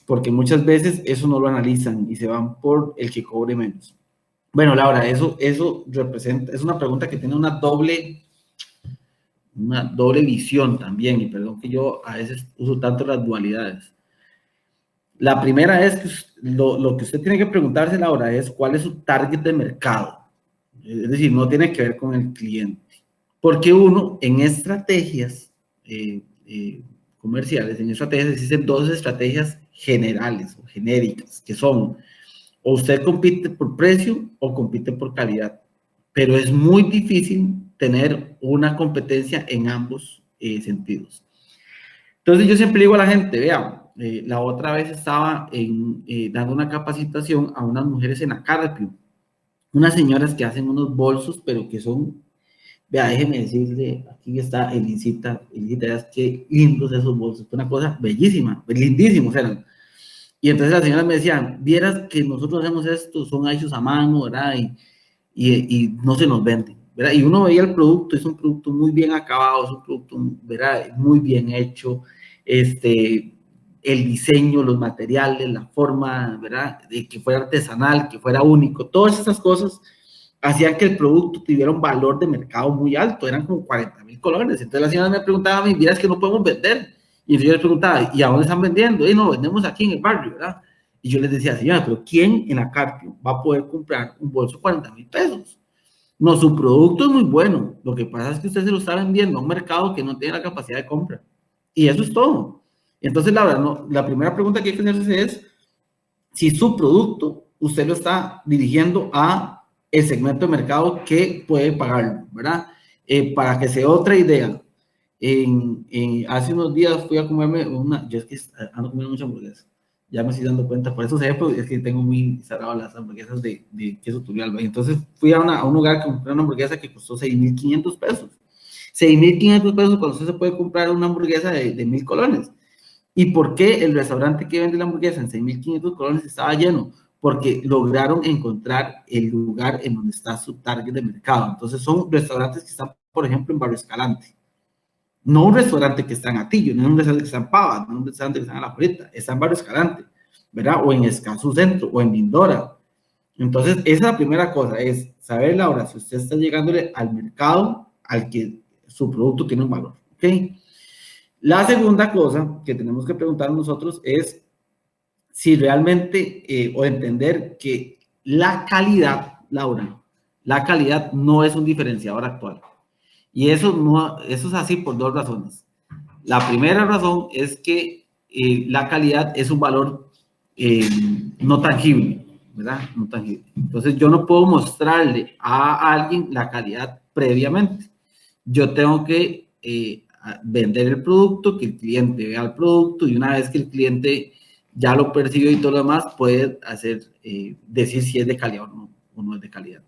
porque muchas veces eso no lo analizan y se van por el que cobre menos. Bueno, Laura, eso representa, es una pregunta que tiene una doble visión también, y perdón que yo a veces uso tanto las dualidades. La primera es que lo que usted tiene que preguntarse, Laura, es cuál es su target de mercado. Es decir, no tiene que ver con el cliente. Porque uno, en estrategias comerciales, en estrategias existen dos estrategias generales o genéricas, que son, o usted compite por precio o compite por calidad. Pero es muy difícil tener una competencia en ambos sentidos. Entonces yo siempre digo a la gente, vea, la otra vez estaba dando una capacitación a unas mujeres en Acarpio, unas señoras que hacen unos bolsos, pero que son, vea, déjeme decirle, aquí está Elisita, es que lindos esos bolsos, una cosa bellísima, lindísimos eran. Y entonces las señoras me decían, vieras que nosotros hacemos esto, son hechos a mano, ¿verdad? Y no se nos venden, ¿verdad? Y uno veía el producto, es un producto muy bien acabado, es un producto, ¿verdad? Muy bien hecho, el diseño, los materiales, la forma, ¿verdad? De que fuera artesanal, que fuera único, todas esas cosas hacían que el producto tuviera un valor de mercado muy alto, eran como 40,000 colones. Entonces la señora me preguntaba a mí, mira, es que no podemos vender. Y entonces yo les preguntaba, ¿y a dónde están vendiendo? Y no, vendemos aquí en el barrio, ¿verdad? Y yo les decía, señora, pero ¿quién en la Carpio va a poder comprar un bolso de 40,000 pesos? No, su producto es muy bueno. Lo que pasa es que usted se lo está vendiendo a un mercado que no tiene la capacidad de compra. Y eso es todo. Entonces, la verdad, no, la primera pregunta que hay que hacerse es si su producto usted lo está dirigiendo a el segmento de mercado que puede pagarlo, ¿verdad? Para que sea otra idea. Hace unos días fui a comerme yo es que ando comiendo mucha hamburguesa, ya me estoy dando cuenta, por eso sé, pues, es que tengo muy cerrado las hamburguesas de queso Turrialba. Y entonces fui a un lugar que compré una hamburguesa que costó 6,500 pesos. 6,500 pesos cuando usted se puede comprar una hamburguesa de 1,000 colones. ¿Y por qué el restaurante que vende la hamburguesa en 6,500 colones estaba lleno? Porque lograron encontrar el lugar en donde está su target de mercado. Entonces son restaurantes que están, por ejemplo, en Barrio Escalante. No un restaurante que está en Atillo, no un restaurante que está en Pava, no un restaurante que está en La Florida, está en Barrio Escalante, ¿verdad? O en Escazú Centro, o en Lindora. Entonces, esa es la primera cosa, es saber, Laura, si usted está llegándole al mercado al que su producto tiene un valor, ¿ok? La segunda cosa que tenemos que preguntar nosotros es si realmente, o entender que la calidad, Laura, la calidad no es un diferenciador actual. Y eso es así por dos razones. La primera razón es que la calidad es un valor no tangible, ¿verdad? No tangible. Entonces yo no puedo mostrarle a alguien la calidad previamente. Yo tengo que vender el producto, que el cliente vea el producto y una vez que el cliente ya lo percibe y todo lo demás, puede decir si es de calidad o no es de calidad.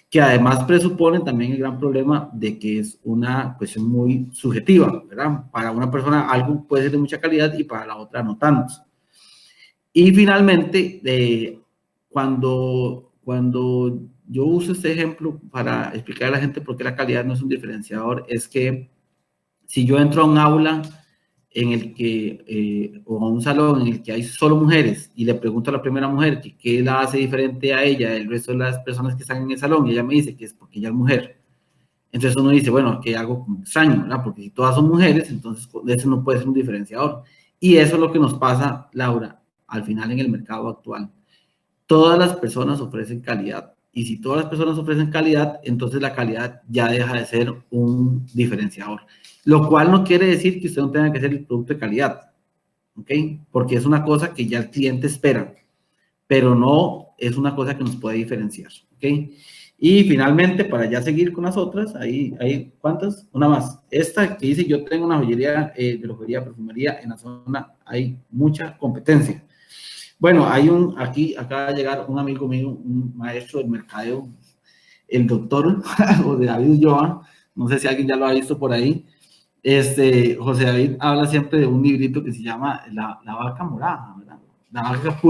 Que además presupone también el gran problema de que es una cuestión muy subjetiva, ¿verdad? Para una persona algo puede ser de mucha calidad y para la otra no tanto. Y finalmente, cuando yo uso este ejemplo para explicar a la gente por qué la calidad no es un diferenciador, es que si yo entro a un aula en el que, o a un salón en el que hay solo mujeres, y le pregunto a la primera mujer que qué la hace diferente a ella del resto de las personas que están en el salón, y ella me dice que es porque ella es mujer. Entonces uno dice, bueno, aquí hay algo como extraño, ¿verdad? Porque si todas son mujeres, entonces eso no puede ser un diferenciador. Y eso es lo que nos pasa, Laura, al final en el mercado actual. Todas las personas ofrecen calidad. Y si todas las personas ofrecen calidad, entonces la calidad ya deja de ser un diferenciador. Lo cual no quiere decir que usted no tenga que hacer el producto de calidad, ¿ok? Porque es una cosa que ya el cliente espera, pero no es una cosa que nos puede diferenciar, ¿ok? Y finalmente, para ya seguir con las otras, hay ¿cuántas? Una más. Esta que dice, yo tengo una joyería, de joyería, perfumería, en la zona hay mucha competencia. Bueno, aquí acaba de llegar un amigo mío, un maestro del mercadeo, el doctor José David Joan, no sé si alguien ya lo ha visto por ahí. José David habla siempre de un librito que se llama La vaca morada, ¿verdad? La vaca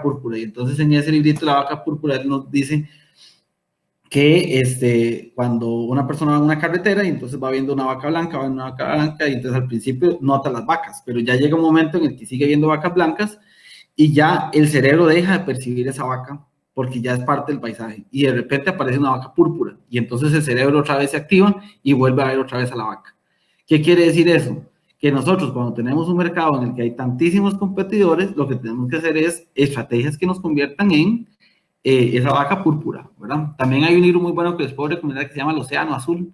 púrpura. Y entonces en ese librito, La vaca púrpura, él nos dice que cuando una persona va en una carretera y entonces va viendo una vaca blanca, va viendo una vaca blanca, y entonces al principio nota las vacas, pero ya llega un momento en el que sigue viendo vacas blancas y ya el cerebro deja de percibir esa vaca porque ya es parte del paisaje y de repente aparece una vaca púrpura y entonces el cerebro otra vez se activa y vuelve a ver otra vez a la vaca. ¿Qué quiere decir eso? Que nosotros cuando tenemos un mercado en el que hay tantísimos competidores, lo que tenemos que hacer es estrategias que nos conviertan en esa vaca púrpura, ¿verdad? También hay un libro muy bueno que les puedo recomendar que se llama El Océano Azul,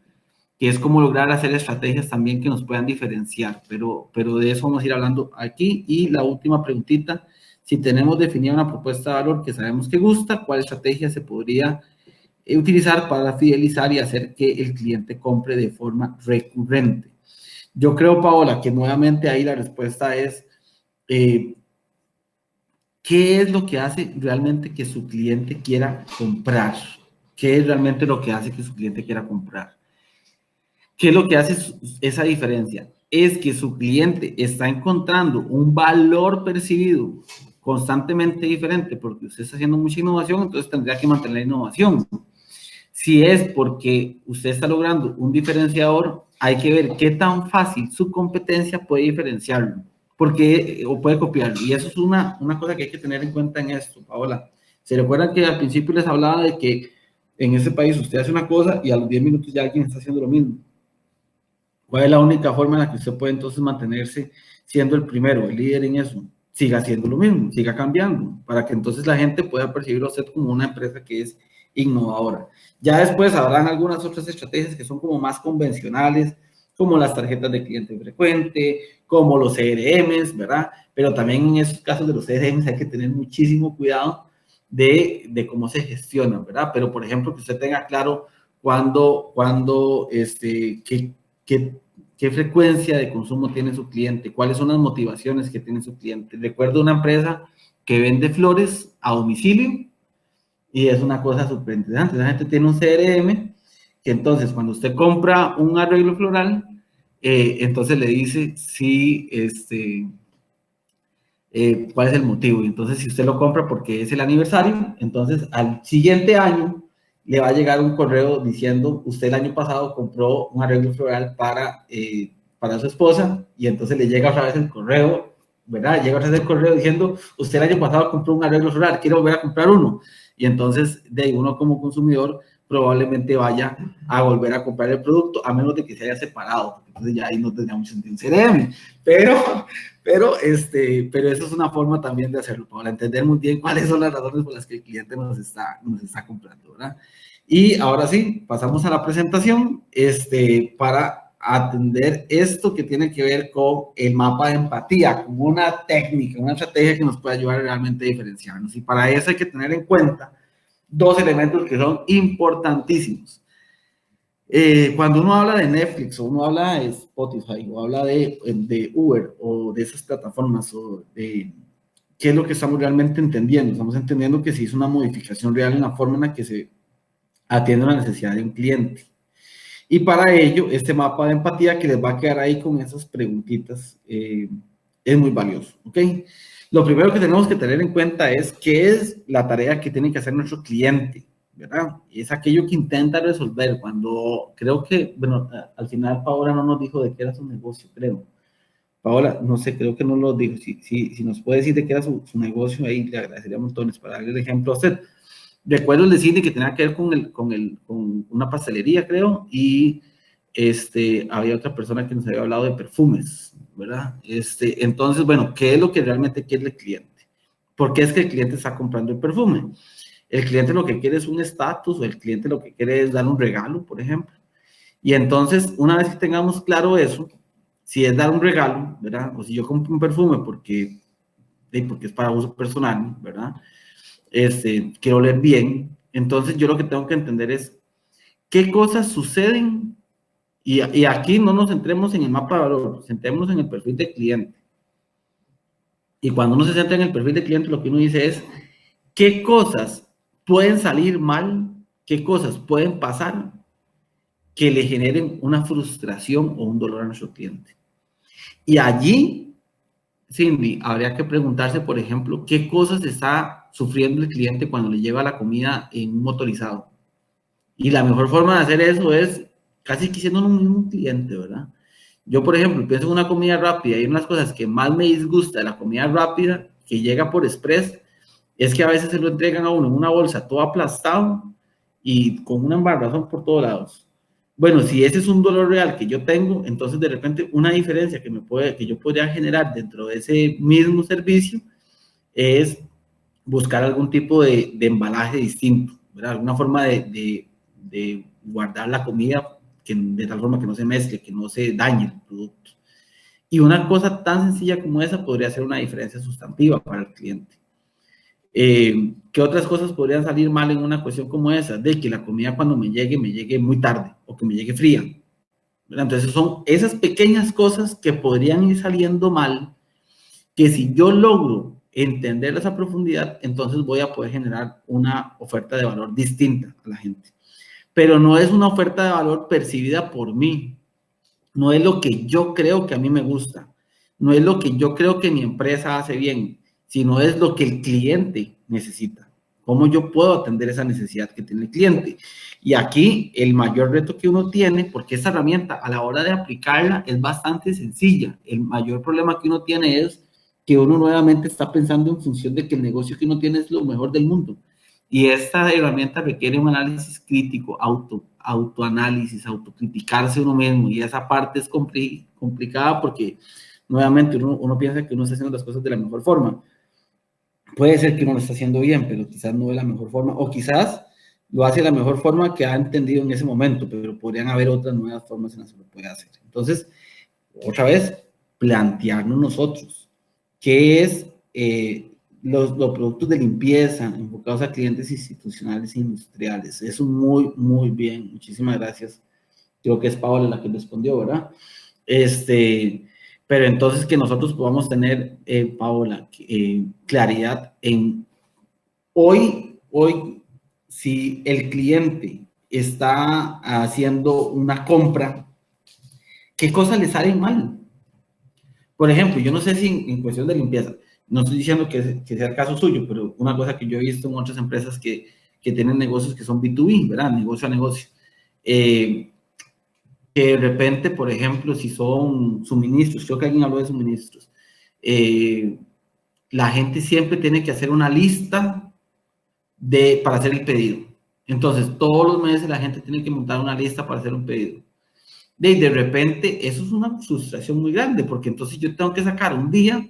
que es como lograr hacer estrategias también que nos puedan diferenciar, pero de eso vamos a ir hablando aquí. Y la última preguntita, si tenemos definida una propuesta de valor que sabemos que gusta, ¿cuál estrategia se podría utilizar para fidelizar y hacer que el cliente compre de forma recurrente? Yo creo, Paola, que nuevamente ahí la respuesta es, eh, ¿qué es lo que hace realmente que su cliente quiera comprar? ¿Qué es realmente lo que hace que su cliente quiera comprar? ¿Qué es lo que hace esa diferencia? Es que su cliente está encontrando un valor percibido constantemente diferente porque usted está haciendo mucha innovación, entonces tendría que mantener la innovación. Si es porque usted está logrando un diferenciador, hay que ver qué tan fácil su competencia puede diferenciarlo, porque, o puede copiarlo. Y eso es una cosa que hay que tener en cuenta en esto, Paola. ¿Se recuerdan que al principio les hablaba de que en ese país usted hace una cosa y a los 10 minutos ya alguien está haciendo lo mismo? ¿Cuál es la única forma en la que usted puede entonces mantenerse siendo el primero, el líder en eso? Siga haciendo lo mismo, siga cambiando, para que entonces la gente pueda percibir a usted como una empresa que es innovadora. Ya después habrán algunas otras estrategias que son como más convencionales, como las tarjetas de cliente frecuente, como los CRMs, ¿verdad? Pero también en esos casos de los CRMs hay que tener muchísimo cuidado de cómo se gestionan, ¿verdad? Pero, por ejemplo, que usted tenga claro qué, qué frecuencia de consumo tiene su cliente, cuáles son las motivaciones que tiene su cliente. Recuerdo una empresa que vende flores a domicilio y es una cosa súper interesante. La gente tiene un CRM que entonces cuando usted compra un arreglo floral, entonces le dice si cuál es el motivo. Y entonces, si usted lo compra porque es el aniversario, entonces al siguiente año le va a llegar un correo diciendo, usted el año pasado compró un arreglo floral para su esposa, y entonces le llega otra vez el correo, ¿verdad? Llega otra vez el correo diciendo, usted el año pasado compró un arreglo floral, quiere volver a comprar uno. Y entonces, de uno como consumidor probablemente vaya a volver a comprar el producto, a menos de que se haya separado, porque entonces ya ahí no tendría mucho sentido un CRM. Pero eso es una forma también de hacerlo, para entender muy bien cuáles son las razones por las que el cliente nos está comprando, ¿verdad? Y ahora sí, pasamos a la presentación, para atender esto que tiene que ver con el mapa de empatía, como una técnica, una estrategia que nos puede ayudar realmente a diferenciarnos. Y para eso hay que tener en cuenta dos elementos que son importantísimos. Cuando uno habla de Netflix o uno habla de Spotify o habla de Uber o de esas plataformas, o de qué es lo que estamos realmente entendiendo, estamos entendiendo que se hizo una modificación real en la forma en la que se atiende la necesidad de un cliente. Y para ello, este mapa de empatía que les va a quedar ahí con esas preguntitas es muy valioso, ¿ok? Lo primero que tenemos que tener en cuenta es qué es la tarea que tiene que hacer nuestro cliente, ¿verdad? Y es aquello que intenta resolver. Cuando creo que, bueno, al final Paola no nos dijo de qué era su negocio, creo. Paola, no sé, creo que no lo dijo. Si nos puede decir de qué era su negocio, ahí le agradecería montones para darle el ejemplo a usted. Recuerdo el de cine que tenía que ver con una pastelería, creo, y había otra persona que nos había hablado de perfumes, ¿verdad? Entonces, bueno, ¿qué es lo que realmente quiere el cliente? ¿Por qué es que el cliente está comprando el perfume? El cliente lo que quiere es un estatus, o el cliente lo que quiere es dar un regalo, por ejemplo. Y entonces, una vez que tengamos claro eso, si es dar un regalo, ¿verdad? O si yo compro un perfume porque es para uso personal, ¿verdad? Quiero oler bien, entonces yo lo que tengo que entender es qué cosas suceden, y aquí no nos centremos en el mapa de valor, centrémonos en el perfil de cliente. Y cuando uno se centra en el perfil de cliente, lo que uno dice es qué cosas pueden salir mal, qué cosas pueden pasar que le generen una frustración o un dolor a nuestro cliente. Y allí, Cindy, habría que preguntarse, por ejemplo, qué cosas está sufriendo el cliente cuando le lleva la comida en un motorizado. Y la mejor forma de hacer eso es casi que siendo un cliente, ¿verdad? Yo, por ejemplo, pienso en una comida rápida y una de las cosas que más me disgusta de la comida rápida que llega por Express es que a veces se lo entregan a uno en una bolsa todo aplastado y con una embarrazón por todos lados. Bueno, si ese es un dolor real que yo tengo, entonces de repente una diferencia que yo podría generar dentro de ese mismo servicio es buscar algún tipo de embalaje distinto, ¿verdad? Alguna forma de guardar la comida de tal forma que no se mezcle, que no se dañe el producto. Y una cosa tan sencilla como esa podría ser una diferencia sustantiva para el cliente. ¿Qué otras cosas podrían salir mal en una cuestión como esa? De que la comida cuando me llegue muy tarde o que me llegue fría. ¿Verdad? Entonces son esas pequeñas cosas que podrían ir saliendo mal, que si yo logro entender esa profundidad, entonces voy a poder generar una oferta de valor distinta a la gente. Pero no es una oferta de valor percibida por mí, no es lo que yo creo que a mí me gusta, no es lo que yo creo que mi empresa hace bien, sino es lo que el cliente necesita. ¿Cómo yo puedo atender esa necesidad que tiene el cliente? Y aquí el mayor reto que uno tiene, porque esta herramienta a la hora de aplicarla es bastante sencilla, el mayor problema que uno tiene es que uno nuevamente está pensando en función de que el negocio que uno tiene es lo mejor del mundo. Y esta herramienta requiere un análisis crítico, autoanálisis, autocriticarse uno mismo. Y esa parte es complicada porque nuevamente uno piensa que uno está haciendo las cosas de la mejor forma. Puede ser que uno lo está haciendo bien, pero quizás no de la mejor forma. O quizás lo hace de la mejor forma que ha entendido en ese momento, pero podrían haber otras nuevas formas en las que lo puede hacer. Entonces, otra vez, plantearnos nosotros qué es los productos de limpieza enfocados a clientes institucionales e industriales. Eso muy, muy bien. Muchísimas gracias. Creo que es Paola la que respondió, ¿verdad? Pero entonces que nosotros podamos tener, Paola, claridad en hoy, si el cliente está haciendo una compra, ¿qué cosas le salen mal? Por ejemplo, yo no sé si en cuestión de limpieza, no estoy diciendo que sea el caso suyo, pero una cosa que yo he visto en otras empresas que tienen negocios que son B2B, ¿verdad? Negocio a negocio. Que de repente, por ejemplo, si son suministros, creo que alguien habló de suministros, la gente siempre tiene que hacer una lista para hacer el pedido. Entonces, todos los meses la gente tiene que montar una lista para hacer un pedido. De repente, eso es una frustración muy grande, porque entonces yo tengo que sacar un día,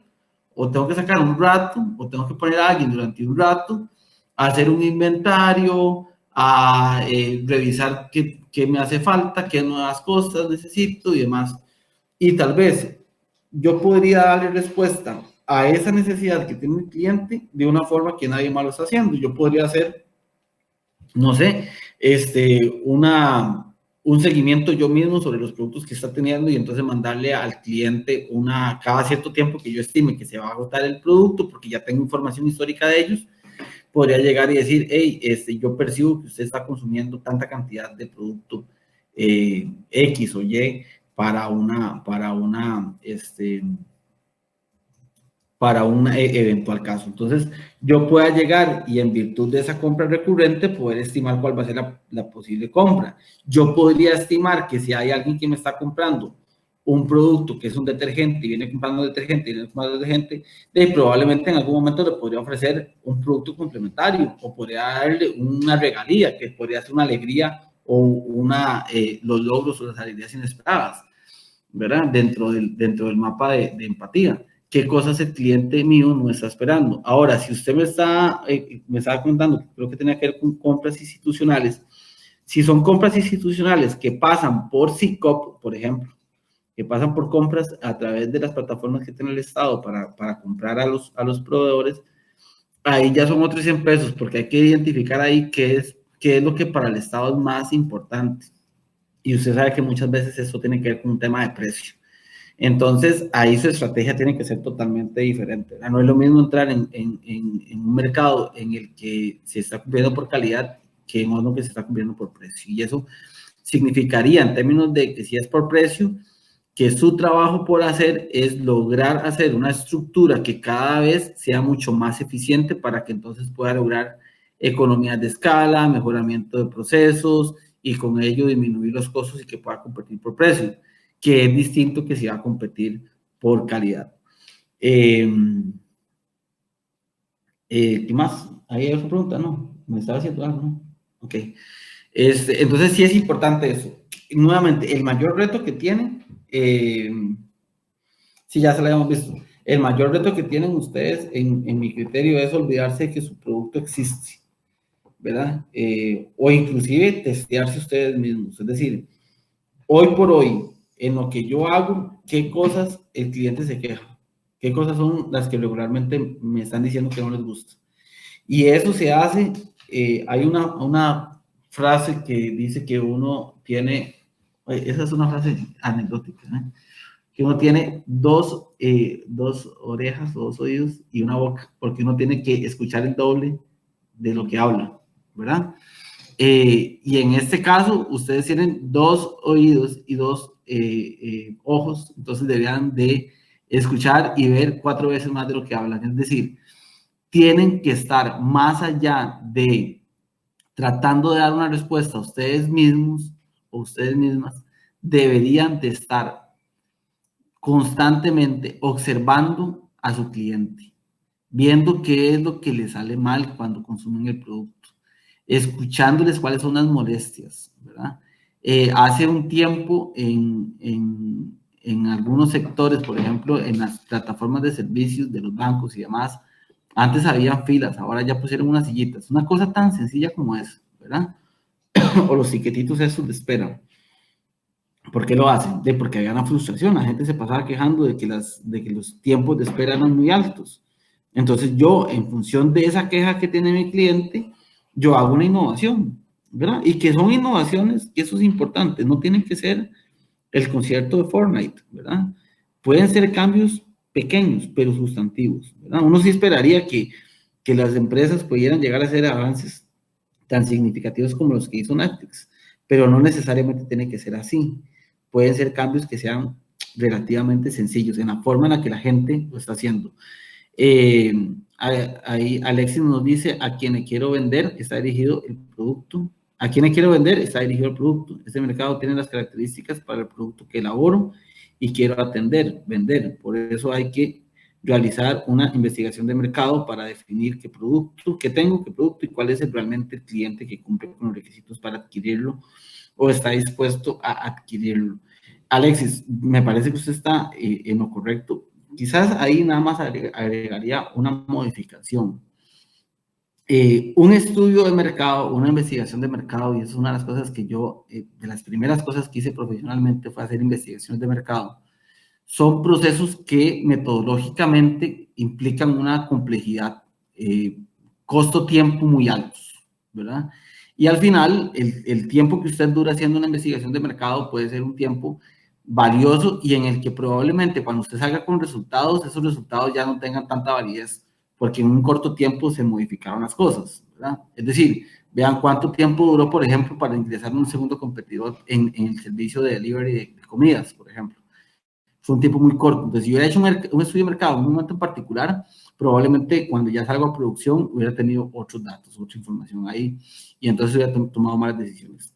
o tengo que sacar un rato, o tengo que poner a alguien durante un rato a hacer un inventario, a revisar qué me hace falta, qué nuevas cosas necesito y demás. Y tal vez yo podría darle respuesta a esa necesidad que tiene el cliente de una forma que nadie más lo está haciendo. Yo podría hacer, no sé, un seguimiento yo mismo sobre los productos que está teniendo y entonces mandarle al cliente cada cierto tiempo que yo estime que se va a agotar el producto porque ya tengo información histórica de ellos, podría llegar y decir, hey, yo percibo que usted está consumiendo tanta cantidad de producto X o Y para un eventual caso. Entonces, yo pueda llegar y en virtud de esa compra recurrente poder estimar cuál va a ser la posible compra. Yo podría estimar que si hay alguien que me está comprando un producto que es un detergente y viene comprando detergente y viene comprando detergente, probablemente en algún momento le podría ofrecer un producto complementario o podría darle una regalía que podría ser una alegría o los logros o las alegrías inesperadas, ¿verdad? Dentro del mapa de empatía. ¿Qué cosas el cliente mío no está esperando? Ahora, si usted me estaba contando, creo que tenía que ver con compras institucionales. Si son compras institucionales que pasan por SICOP, por ejemplo, que pasan por compras a través de las plataformas que tiene el Estado para comprar a los proveedores, ahí ya son otros 100 pesos, porque hay que identificar ahí qué es lo que para el Estado es más importante. Y usted sabe que muchas veces eso tiene que ver con un tema de precio. Entonces, ahí su estrategia tiene que ser totalmente diferente. No es lo mismo entrar en un mercado en el que se está cumpliendo por calidad que en uno que se está cumpliendo por precio. Y eso significaría, en términos de que si es por precio, que su trabajo por hacer es lograr hacer una estructura que cada vez sea mucho más eficiente para que entonces pueda lograr economías de escala, mejoramiento de procesos y con ello disminuir los costos y que pueda competir por precio, que es distinto que si va a competir por calidad. ¿Qué más? ¿Ahí hay otra pregunta? No, me estaba haciendo algo, ¿no? Ok. Entonces sí es importante eso. Nuevamente, el mayor reto que tienen, sí, ya se lo habíamos visto, el mayor reto que tienen ustedes, en mi criterio, es olvidarse de que su producto existe, ¿verdad? O inclusive testearse ustedes mismos. Es decir, hoy por hoy, en lo que yo hago, ¿qué cosas el cliente se queja? ¿Qué cosas son las que regularmente me están diciendo que no les gusta? Y eso se hace, hay una frase que dice que uno tiene, esa es una frase anecdótica, ¿no? Que uno tiene dos orejas o dos oídos y una boca, porque uno tiene que escuchar el doble de lo que habla, ¿verdad? Y en este caso, ustedes tienen dos oídos y dos ojos, entonces deberían de escuchar y ver 4 veces más de lo que hablan. Es decir, tienen que estar más allá de tratando de dar una respuesta a ustedes mismos o ustedes mismas, deberían de estar constantemente observando a su cliente, viendo qué es lo que le sale mal cuando consumen el producto, escuchándoles cuáles son las molestias, ¿verdad? Hace un tiempo en algunos sectores, por ejemplo, en las plataformas de servicios de los bancos y demás, antes había filas, ahora ya pusieron unas sillitas, una cosa tan sencilla como eso, ¿verdad? O los tiquetitos esos de espera. ¿Por qué lo hacen? Porque había una frustración, la gente se pasaba quejando de que los tiempos de espera eran muy altos. Entonces yo, en función de esa queja que tiene mi cliente, yo hago una innovación, ¿verdad? Y que son innovaciones, y eso es importante, no tienen que ser el concierto de Fortnite, ¿verdad? Pueden ser cambios pequeños, pero sustantivos, ¿verdad? Uno sí esperaría que las empresas pudieran llegar a hacer avances tan significativos como los que hizo Netflix, pero no necesariamente tiene que ser así. Pueden ser cambios que sean relativamente sencillos en la forma en la que la gente lo está haciendo. Ahí Alexis nos dice, a quien le quiero vender está dirigido el producto. A quien le quiero vender está dirigido el producto. Este mercado tiene las características para el producto que elaboro y quiero vender. Por eso hay que realizar una investigación de mercado para definir qué producto, qué tengo, qué producto y cuál es realmente el cliente que cumple con los requisitos para adquirirlo o está dispuesto a adquirirlo. Alexis, me parece que usted está en lo correcto. Quizás ahí nada más agregaría una modificación. Un estudio de mercado, una investigación de mercado, y es una de las cosas que yo, de las primeras cosas que hice profesionalmente fue hacer investigaciones de mercado. Son procesos que metodológicamente implican una complejidad, costo-tiempo muy altos, ¿verdad? Y al final, el tiempo que usted dura haciendo una investigación de mercado puede ser un tiempo valioso y en el que probablemente cuando usted salga con resultados, esos resultados ya no tengan tanta validez, porque en un corto tiempo se modificaron las cosas, ¿verdad? Es decir, vean cuánto tiempo duró, por ejemplo, para ingresar un segundo competidor en el servicio de delivery de comidas, por ejemplo. Fue un tiempo muy corto. Entonces, si hubiera hecho un estudio de mercado en un momento en particular, probablemente cuando ya salgo a producción hubiera tenido otros datos, otra información ahí, y entonces hubiera tomado malas decisiones.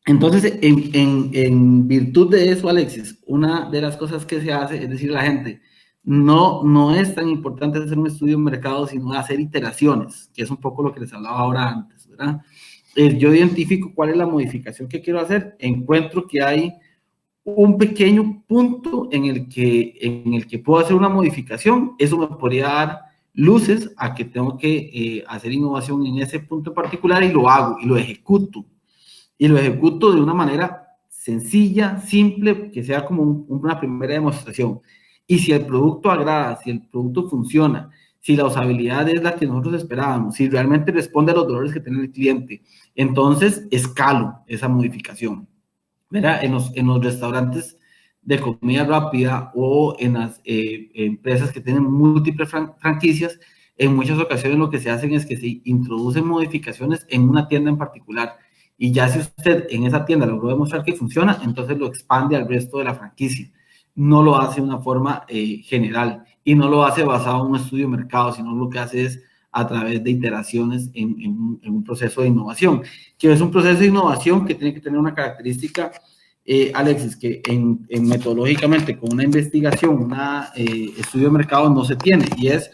Entonces, en virtud de eso, Alexis, una de las cosas que se hace es decir a la gente, no es tan importante hacer un estudio de mercado, sino hacer iteraciones, que es un poco lo que les hablaba ahora antes, ¿verdad? Yo identifico cuál es la modificación que quiero hacer, encuentro que hay un pequeño punto en el que puedo hacer una modificación, eso me podría dar luces a que tengo que hacer innovación en ese punto en particular y lo hago y lo ejecuto de una manera sencilla, simple, que sea como una primera demostración. Y si el producto agrada, si el producto funciona, si la usabilidad es la que nosotros esperábamos, si realmente responde a los dolores que tiene el cliente, entonces escalo esa modificación. ¿Verdad? En los restaurantes de comida rápida o en las empresas que tienen múltiples franquicias, en muchas ocasiones lo que se hacen es que se introducen modificaciones en una tienda en particular y ya si usted en esa tienda logró demostrar que funciona, entonces lo expande al resto de la franquicia. No lo hace de una forma general y no lo hace basado en un estudio de mercado, sino lo que hace es a través de iteraciones en un proceso de innovación, que es un proceso de innovación que tiene que tener una característica, Alexis, que metodológicamente con una investigación, un estudio de mercado no se tiene, y es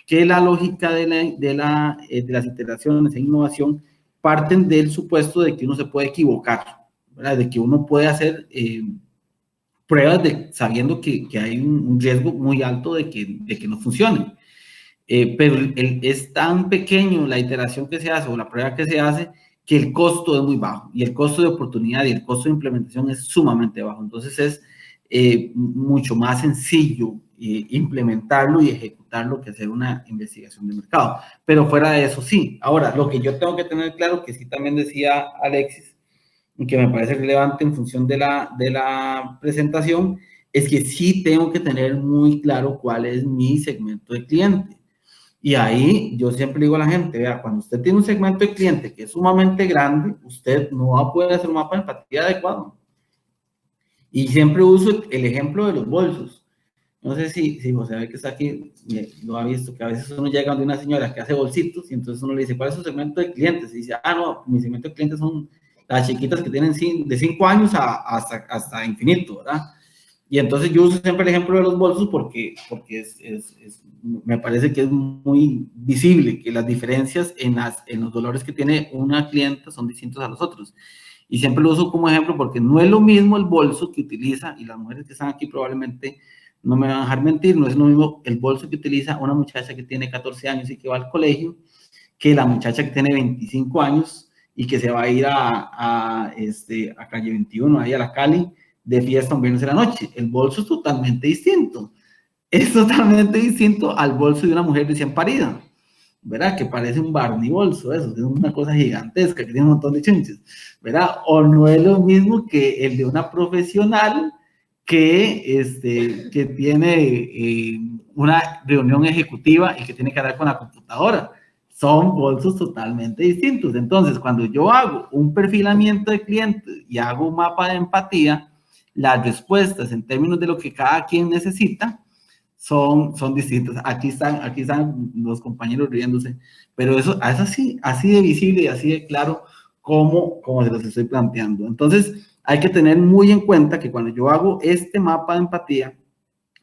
que la lógica de las iteraciones en innovación parten del supuesto de que uno se puede equivocar, ¿verdad? De que uno puede hacer pruebas sabiendo que hay un riesgo muy alto de que no funcione. Pero es tan pequeño la iteración que se hace o la prueba que se hace que el costo es muy bajo y el costo de oportunidad y el costo de implementación es sumamente bajo. Entonces es mucho más sencillo implementarlo y ejecutarlo que hacer una investigación de mercado. Pero fuera de eso, sí. Ahora, lo que yo tengo que tener claro, que sí también decía Alexis, y que me parece relevante en función de la presentación, es que sí tengo que tener muy claro cuál es mi segmento de cliente. Y ahí yo siempre digo a la gente, vea, cuando usted tiene un segmento de cliente que es sumamente grande, usted no va a poder hacer un mapa de empatía adecuado. Y siempre uso el ejemplo de los bolsos. No sé si José ve que está aquí, lo ha visto, que a veces uno llega de una señora que hace bolsitos y entonces uno le dice, ¿cuál es su segmento de clientes? Y dice, no, mi segmento de clientes son las chiquitas que tienen de 5 años hasta infinito, ¿verdad? Y entonces yo uso siempre el ejemplo de los bolsos porque me parece que es muy visible que las diferencias en los dolores que tiene una clienta son distintos a los otros. Y siempre lo uso como ejemplo porque no es lo mismo el bolso que utiliza, y las mujeres que están aquí probablemente no me van a dejar mentir, no es lo mismo el bolso que utiliza una muchacha que tiene 14 años y que va al colegio, que la muchacha que tiene 25 años y que se va a ir a calle 21, ahí a la Cali, de fiesta un viernes de la noche. El bolso es totalmente distinto. Es totalmente distinto al bolso de una mujer recién parida, ¿verdad? Que parece un Barney bolso, eso, es una cosa gigantesca, que tiene un montón de chunches, ¿verdad? O no es lo mismo que el de una profesional que tiene una reunión ejecutiva y que tiene que hablar con la computadora. Son bolsos totalmente distintos. Entonces, cuando yo hago un perfilamiento de clientes y hago un mapa de empatía, las respuestas en términos de lo que cada quien necesita son distintas. Aquí están los compañeros riéndose, pero eso es así de visible y así de claro como se los estoy planteando. Entonces, hay que tener muy en cuenta que cuando yo hago este mapa de empatía,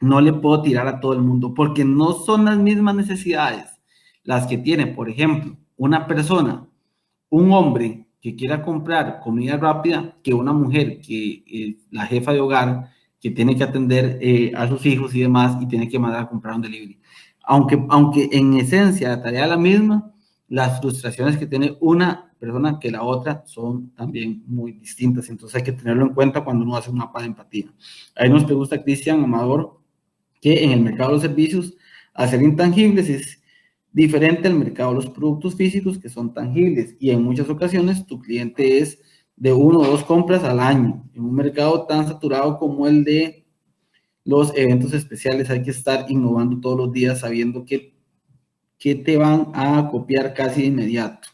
no le puedo tirar a todo el mundo, porque no son las mismas necesidades las que tiene, por ejemplo, una persona, un hombre que quiera comprar comida rápida, que una mujer que es la jefa de hogar, que tiene que atender a sus hijos y demás, y tiene que mandar a comprar un delivery. Aunque en esencia la tarea es la misma, las frustraciones que tiene una persona que la otra son también muy distintas. Entonces hay que tenerlo en cuenta cuando uno hace un mapa de empatía. Ahí nos pregunta Cristian Amador que en el mercado de los servicios, hacer intangibles es diferente al mercado de los productos físicos que son tangibles, y en muchas ocasiones tu cliente es de 1 o 2 compras al año. En un mercado tan saturado como el de los eventos especiales hay que estar innovando todos los días sabiendo que te van a copiar casi de inmediato.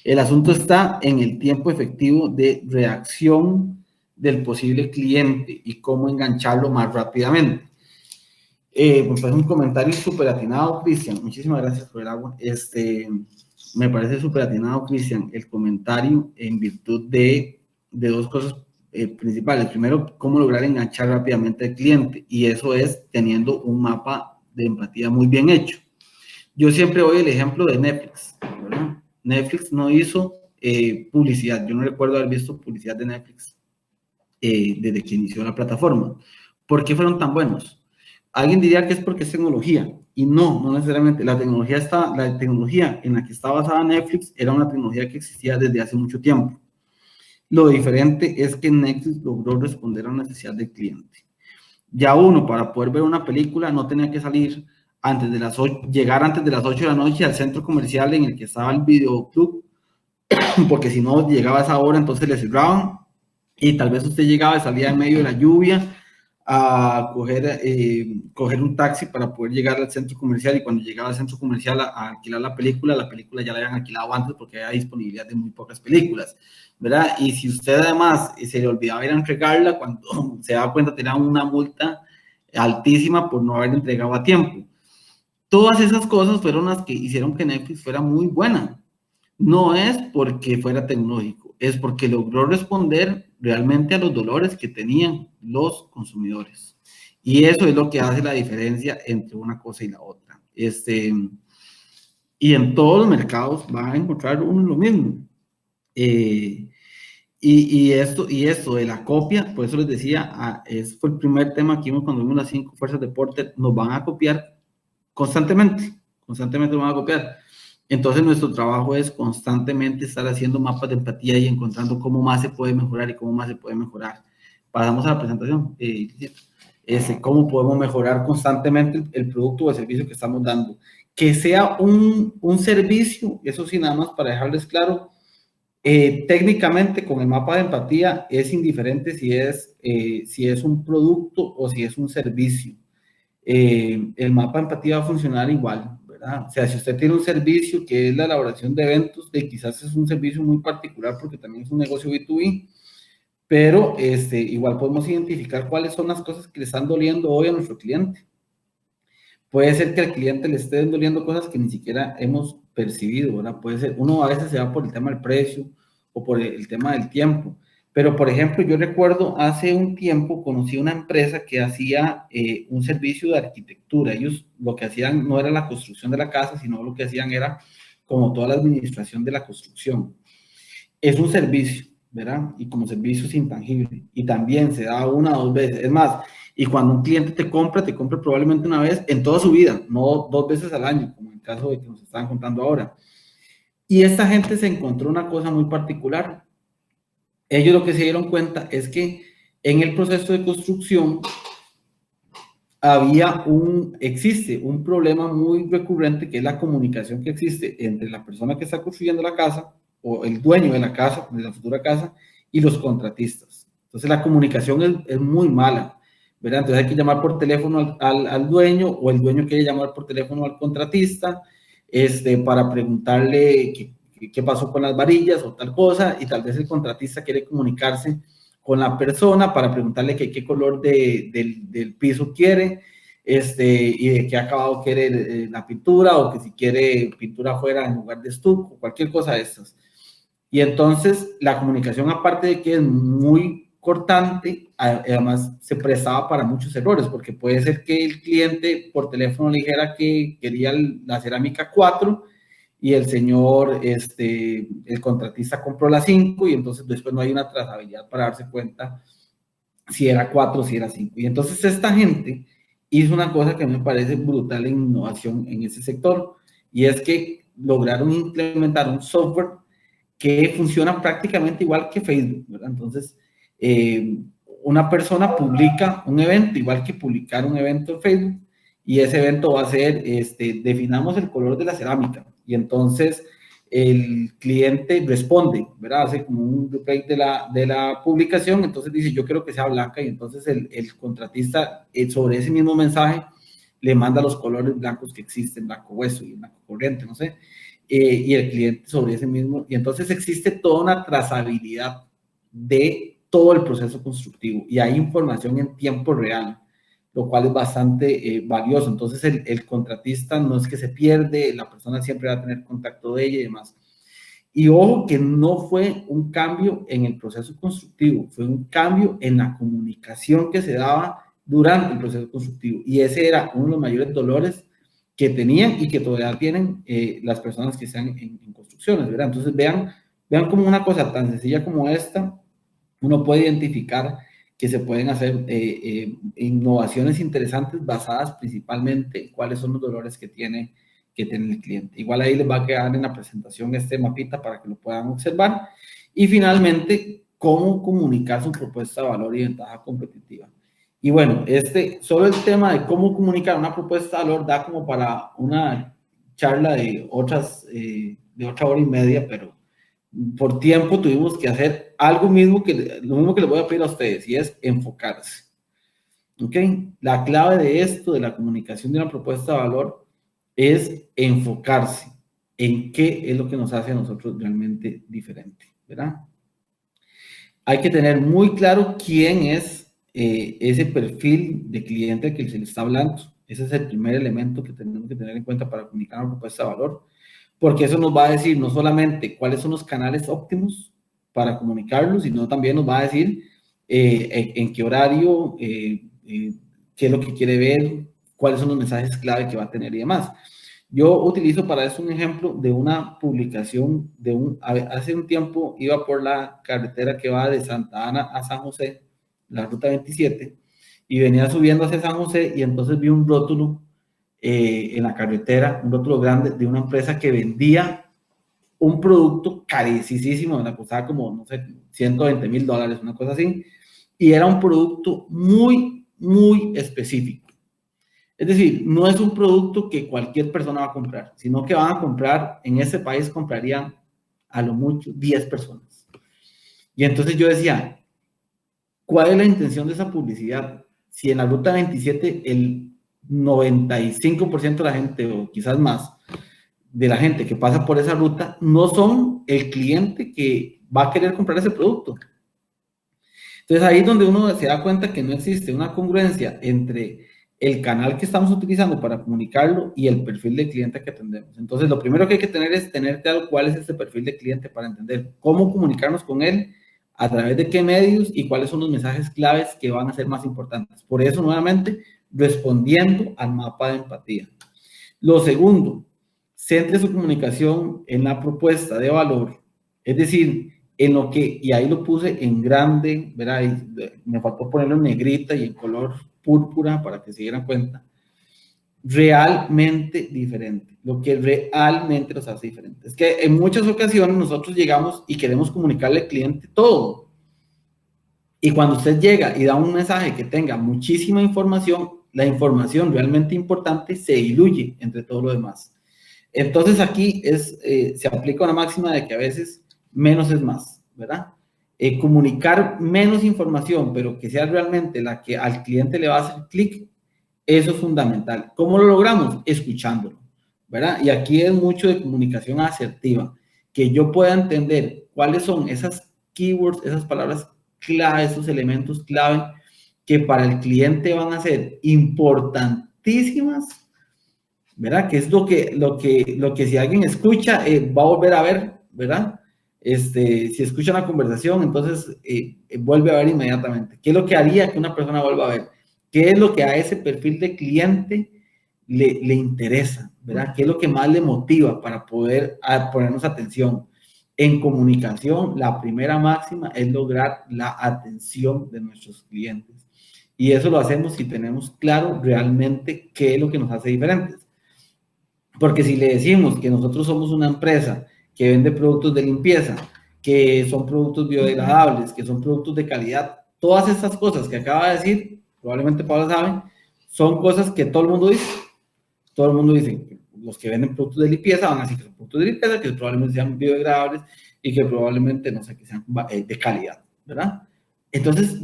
El asunto está en el tiempo efectivo de reacción del posible cliente y cómo engancharlo más rápidamente. Me parece un comentario súper atinado, Cristian. Muchísimas gracias por el agua. Me parece súper atinado, Cristian, el comentario en virtud de dos cosas principales. Primero, cómo lograr enganchar rápidamente al cliente, y eso es teniendo un mapa de empatía muy bien hecho. Yo siempre doy el ejemplo de Netflix, ¿verdad? Netflix no hizo publicidad. Yo no recuerdo haber visto publicidad de Netflix desde que inició la plataforma. ¿Por qué fueron tan buenos? Alguien diría que es porque es tecnología, y no, no necesariamente. La tecnología en la que está basada Netflix era una tecnología que existía desde hace mucho tiempo. Lo diferente es que Netflix logró responder a una necesidad del cliente. Ya uno, para poder ver una película, no tenía que salir antes de las 8, llegar antes de las 8 de la noche al centro comercial en el que estaba el videoclub, porque si no llegaba a esa hora, entonces le cerraban, y tal vez usted llegaba y salía en medio de la lluvia a coger un taxi para poder llegar al centro comercial, y cuando llegaba al centro comercial a alquilar la película ya la habían alquilado antes porque había disponibilidad de muy pocas películas, ¿verdad? Y si usted además se le olvidaba ir a entregarla, cuando se daba cuenta tenía una multa altísima por no haber entregado a tiempo. Todas esas cosas fueron las que hicieron que Netflix fuera muy buena. No es porque fuera tecnológico, es porque logró responder realmente a los dolores que tenían los consumidores. Y eso es lo que hace la diferencia entre una cosa y la otra. Y en todos los mercados van a encontrar uno lo mismo. Eh, y esto de la copia, por eso les decía, ese fue el primer tema que vimos cuando vimos las 5 fuerzas de Porter. Nos van a copiar constantemente nos van a copiar. Entonces nuestro trabajo es constantemente estar haciendo mapas de empatía y encontrando cómo más se puede mejorar y cómo más se puede mejorar. Pasamos a la presentación. Cómo podemos mejorar constantemente el producto o el servicio que estamos dando. Que sea un servicio, eso sí, nada más para dejarles claro, técnicamente con el mapa de empatía es indiferente si es un producto o si es un servicio. El mapa de empatía va a funcionar igual, ¿verdad? O sea, si usted tiene un servicio que es la elaboración de eventos, quizás es un servicio muy particular porque también es un negocio B2B, pero igual podemos identificar cuáles son las cosas que le están doliendo hoy a nuestro cliente. Puede ser que al cliente le estén doliendo cosas que ni siquiera hemos percibido, ¿verdad? Puede ser, uno a veces se va por el tema del precio o por el tema del tiempo. Pero, por ejemplo, yo recuerdo hace un tiempo conocí una empresa que hacía un servicio de arquitectura. Ellos lo que hacían no era la construcción de la casa, sino lo que hacían era como toda la administración de la construcción. Es un servicio, ¿verdad? Y como servicio es intangible. Y también se da una o dos veces. Es más, y cuando un cliente te compra probablemente una vez en toda su vida, no 2 veces al año, como en el caso de que nos estaban contando ahora. Y esta gente se encontró una cosa muy particular. Ellos lo que se dieron cuenta es que en el proceso de construcción existe un problema muy recurrente, que es la comunicación que existe entre la persona que está construyendo la casa o el dueño de la casa, de la futura casa, y los contratistas. Entonces la comunicación es muy mala, ¿verdad? Entonces hay que llamar por teléfono al dueño, o el dueño quiere llamar por teléfono al contratista para preguntarle qué pasó con las varillas o tal cosa, y tal vez el contratista quiere comunicarse con la persona para preguntarle qué color del piso quiere, y de qué acabado quiere la pintura, o que si quiere pintura afuera en lugar de estuco, cualquier cosa de estas. Y entonces la comunicación, aparte de que es muy cortante, además se prestaba para muchos errores, porque puede ser que el cliente por teléfono le dijera que quería la cerámica 4, y el señor, el contratista compró la 5, y entonces después no hay una trazabilidad para darse cuenta si era 4 o si era 5. Y entonces esta gente hizo una cosa que me parece brutal en innovación en ese sector, y es que lograron implementar un software que funciona prácticamente igual que Facebook, ¿verdad? Entonces, una persona publica un evento, igual que publicar un evento en Facebook, y ese evento va a ser, definamos el color de la cerámica, y entonces el cliente responde, ¿verdad? Hace como un replay de la publicación, entonces dice, yo quiero que sea blanca, y entonces el contratista sobre ese mismo mensaje le manda los colores blancos que existen, blanco hueso y blanco corriente, no sé, y el cliente sobre ese mismo. Y entonces existe toda una trazabilidad de todo el proceso constructivo, y hay información en tiempo real, lo cual es bastante valioso. Entonces el contratista no es que se pierde, la persona siempre va a tener contacto de ella y demás. Y ojo que no fue un cambio en el proceso constructivo, fue un cambio en la comunicación que se daba durante el proceso constructivo. Y ese era uno de los mayores dolores que tenían y que todavía tienen las personas que están en construcciones, ¿verdad? Entonces vean como una cosa tan sencilla como esta, uno puede identificar que se pueden hacer innovaciones interesantes basadas principalmente en cuáles son los dolores que tiene el cliente. Igual ahí les va a quedar en la presentación este mapita para que lo puedan observar. Y finalmente, cómo comunicar su propuesta de valor y ventaja competitiva. Y bueno, solo el tema de cómo comunicar una propuesta de valor da como para una charla de otra hora y media, pero por tiempo tuvimos que hacer lo mismo que les voy a pedir a ustedes, y es enfocarse. ¿Ok? La clave de esto, de la comunicación de una propuesta de valor, es enfocarse en qué es lo que nos hace a nosotros realmente diferente, ¿verdad? Hay que tener muy claro quién es ese perfil de cliente al que se le está hablando. Ese es el primer elemento que tenemos que tener en cuenta para comunicar una propuesta de valor, porque eso nos va a decir no solamente cuáles son los canales óptimos para comunicarlo, sino también nos va a decir en qué horario, qué es lo que quiere ver, cuáles son los mensajes clave que va a tener y demás. Yo utilizo para eso un ejemplo de una publicación hace un tiempo iba por la carretera que va de Santa Ana a San José, la ruta 27, y venía subiendo hacia San José y entonces vi un rótulo en la carretera, un rótulo grande de una empresa que vendía un producto carísimo, me costaba como, no sé, $120,000, una cosa así, y era un producto muy, muy específico. Es decir, no es un producto que cualquier persona va a comprar, sino que van a comprar, en ese país comprarían a lo mucho 10 personas. Y entonces yo decía, ¿cuál es la intención de esa publicidad? Si en la ruta 27 el 95% de la gente, o quizás más, de la gente que pasa por esa ruta, no son el cliente que va a querer comprar ese producto. Entonces ahí es donde uno se da cuenta que no existe una congruencia entre el canal que estamos utilizando para comunicarlo y el perfil de cliente que atendemos. Entonces lo primero que hay que tener es tener claro cuál es este perfil de cliente para entender cómo comunicarnos con él, a través de qué medios y cuáles son los mensajes claves que van a ser más importantes. Por eso, nuevamente, respondiendo al mapa de empatía. Lo segundo, centre su comunicación en la propuesta de valor, es decir, en lo que, y ahí lo puse en grande, ¿verdad? Me faltó ponerlo en negrita y en color púrpura para que se dieran cuenta. Realmente diferente, lo que realmente los hace diferentes. Es que en muchas ocasiones nosotros llegamos y queremos comunicarle al cliente todo. Y cuando usted llega y da un mensaje que tenga muchísima información, la información realmente importante se diluye entre todo lo demás. Entonces aquí se aplica una máxima de que a veces menos es más, ¿verdad? Comunicar menos información, pero que sea realmente la que al cliente le va a hacer clic, eso es fundamental. ¿Cómo lo logramos? Escuchándolo, ¿verdad? Y aquí es mucho de comunicación asertiva, que yo pueda entender cuáles son esas keywords, esas palabras clave, esos elementos clave que para el cliente van a ser importantísimas, ¿verdad? Que es lo que si alguien escucha, va a volver a ver, ¿verdad? Si escucha una conversación, entonces vuelve a ver inmediatamente. ¿Qué es lo que haría que una persona vuelva a ver? ¿Qué es lo que a ese perfil de cliente le interesa, ¿verdad? ¿Qué es lo que más le motiva para poder ponernos atención? En comunicación, la primera máxima es lograr la atención de nuestros clientes. Y eso lo hacemos si tenemos claro realmente qué es lo que nos hace diferentes. Porque si le decimos que nosotros somos una empresa que vende productos de limpieza, que son productos biodegradables, que son productos de calidad, todas estas cosas que acaba de decir, probablemente Paula sabe, son cosas que todo el mundo dice. Todo el mundo dice que los que venden productos de limpieza van a decir que son productos de limpieza, que probablemente sean biodegradables y que probablemente, no sé, que sean de calidad, ¿verdad? Entonces,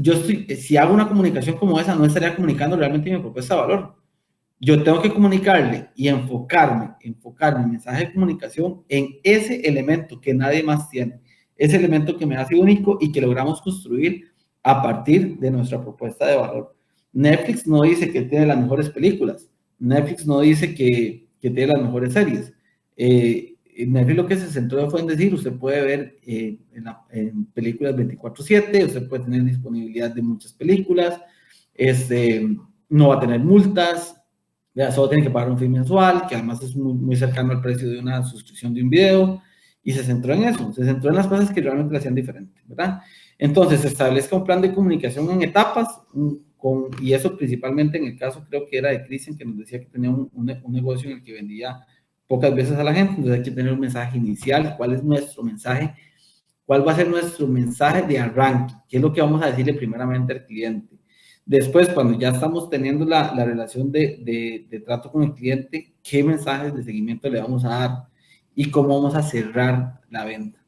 si hago una comunicación como esa, no estaría comunicando realmente mi propuesta de valor. Yo tengo que comunicarle y enfocar mi mensaje de comunicación en ese elemento que nadie más tiene, ese elemento que me hace único y que logramos construir a partir de nuestra propuesta de valor. Netflix no dice que tiene las mejores películas, Netflix no dice que tiene las mejores series. Netflix lo que se centró fue en decir, usted puede ver en películas 24/7, usted puede tener disponibilidad de muchas películas, no va a tener multas, ya, solo tiene que pagar un fee mensual, que además es muy, muy cercano al precio de una suscripción de un video, y se centró en eso, se centró en las cosas que realmente le hacían diferente, ¿verdad? Entonces, se establezca un plan de comunicación en etapas, y eso principalmente en el caso, creo que era de Cristian, que nos decía que tenía un negocio en el que vendía pocas veces a la gente, entonces hay que tener un mensaje inicial, cuál es nuestro mensaje, cuál va a ser nuestro mensaje de arranque, qué es lo que vamos a decirle primeramente al cliente. Después, cuando ya estamos teniendo la relación de trato con el cliente, qué mensajes de seguimiento le vamos a dar y cómo vamos a cerrar la venta.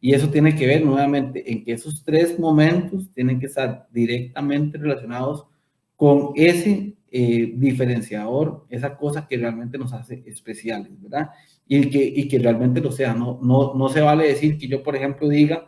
Y eso tiene que ver nuevamente en que esos 3 momentos tienen que estar directamente relacionados con ese diferenciador, esa cosa que realmente nos hace especiales, ¿verdad? Y que realmente lo sea. No se vale decir que yo, por ejemplo, diga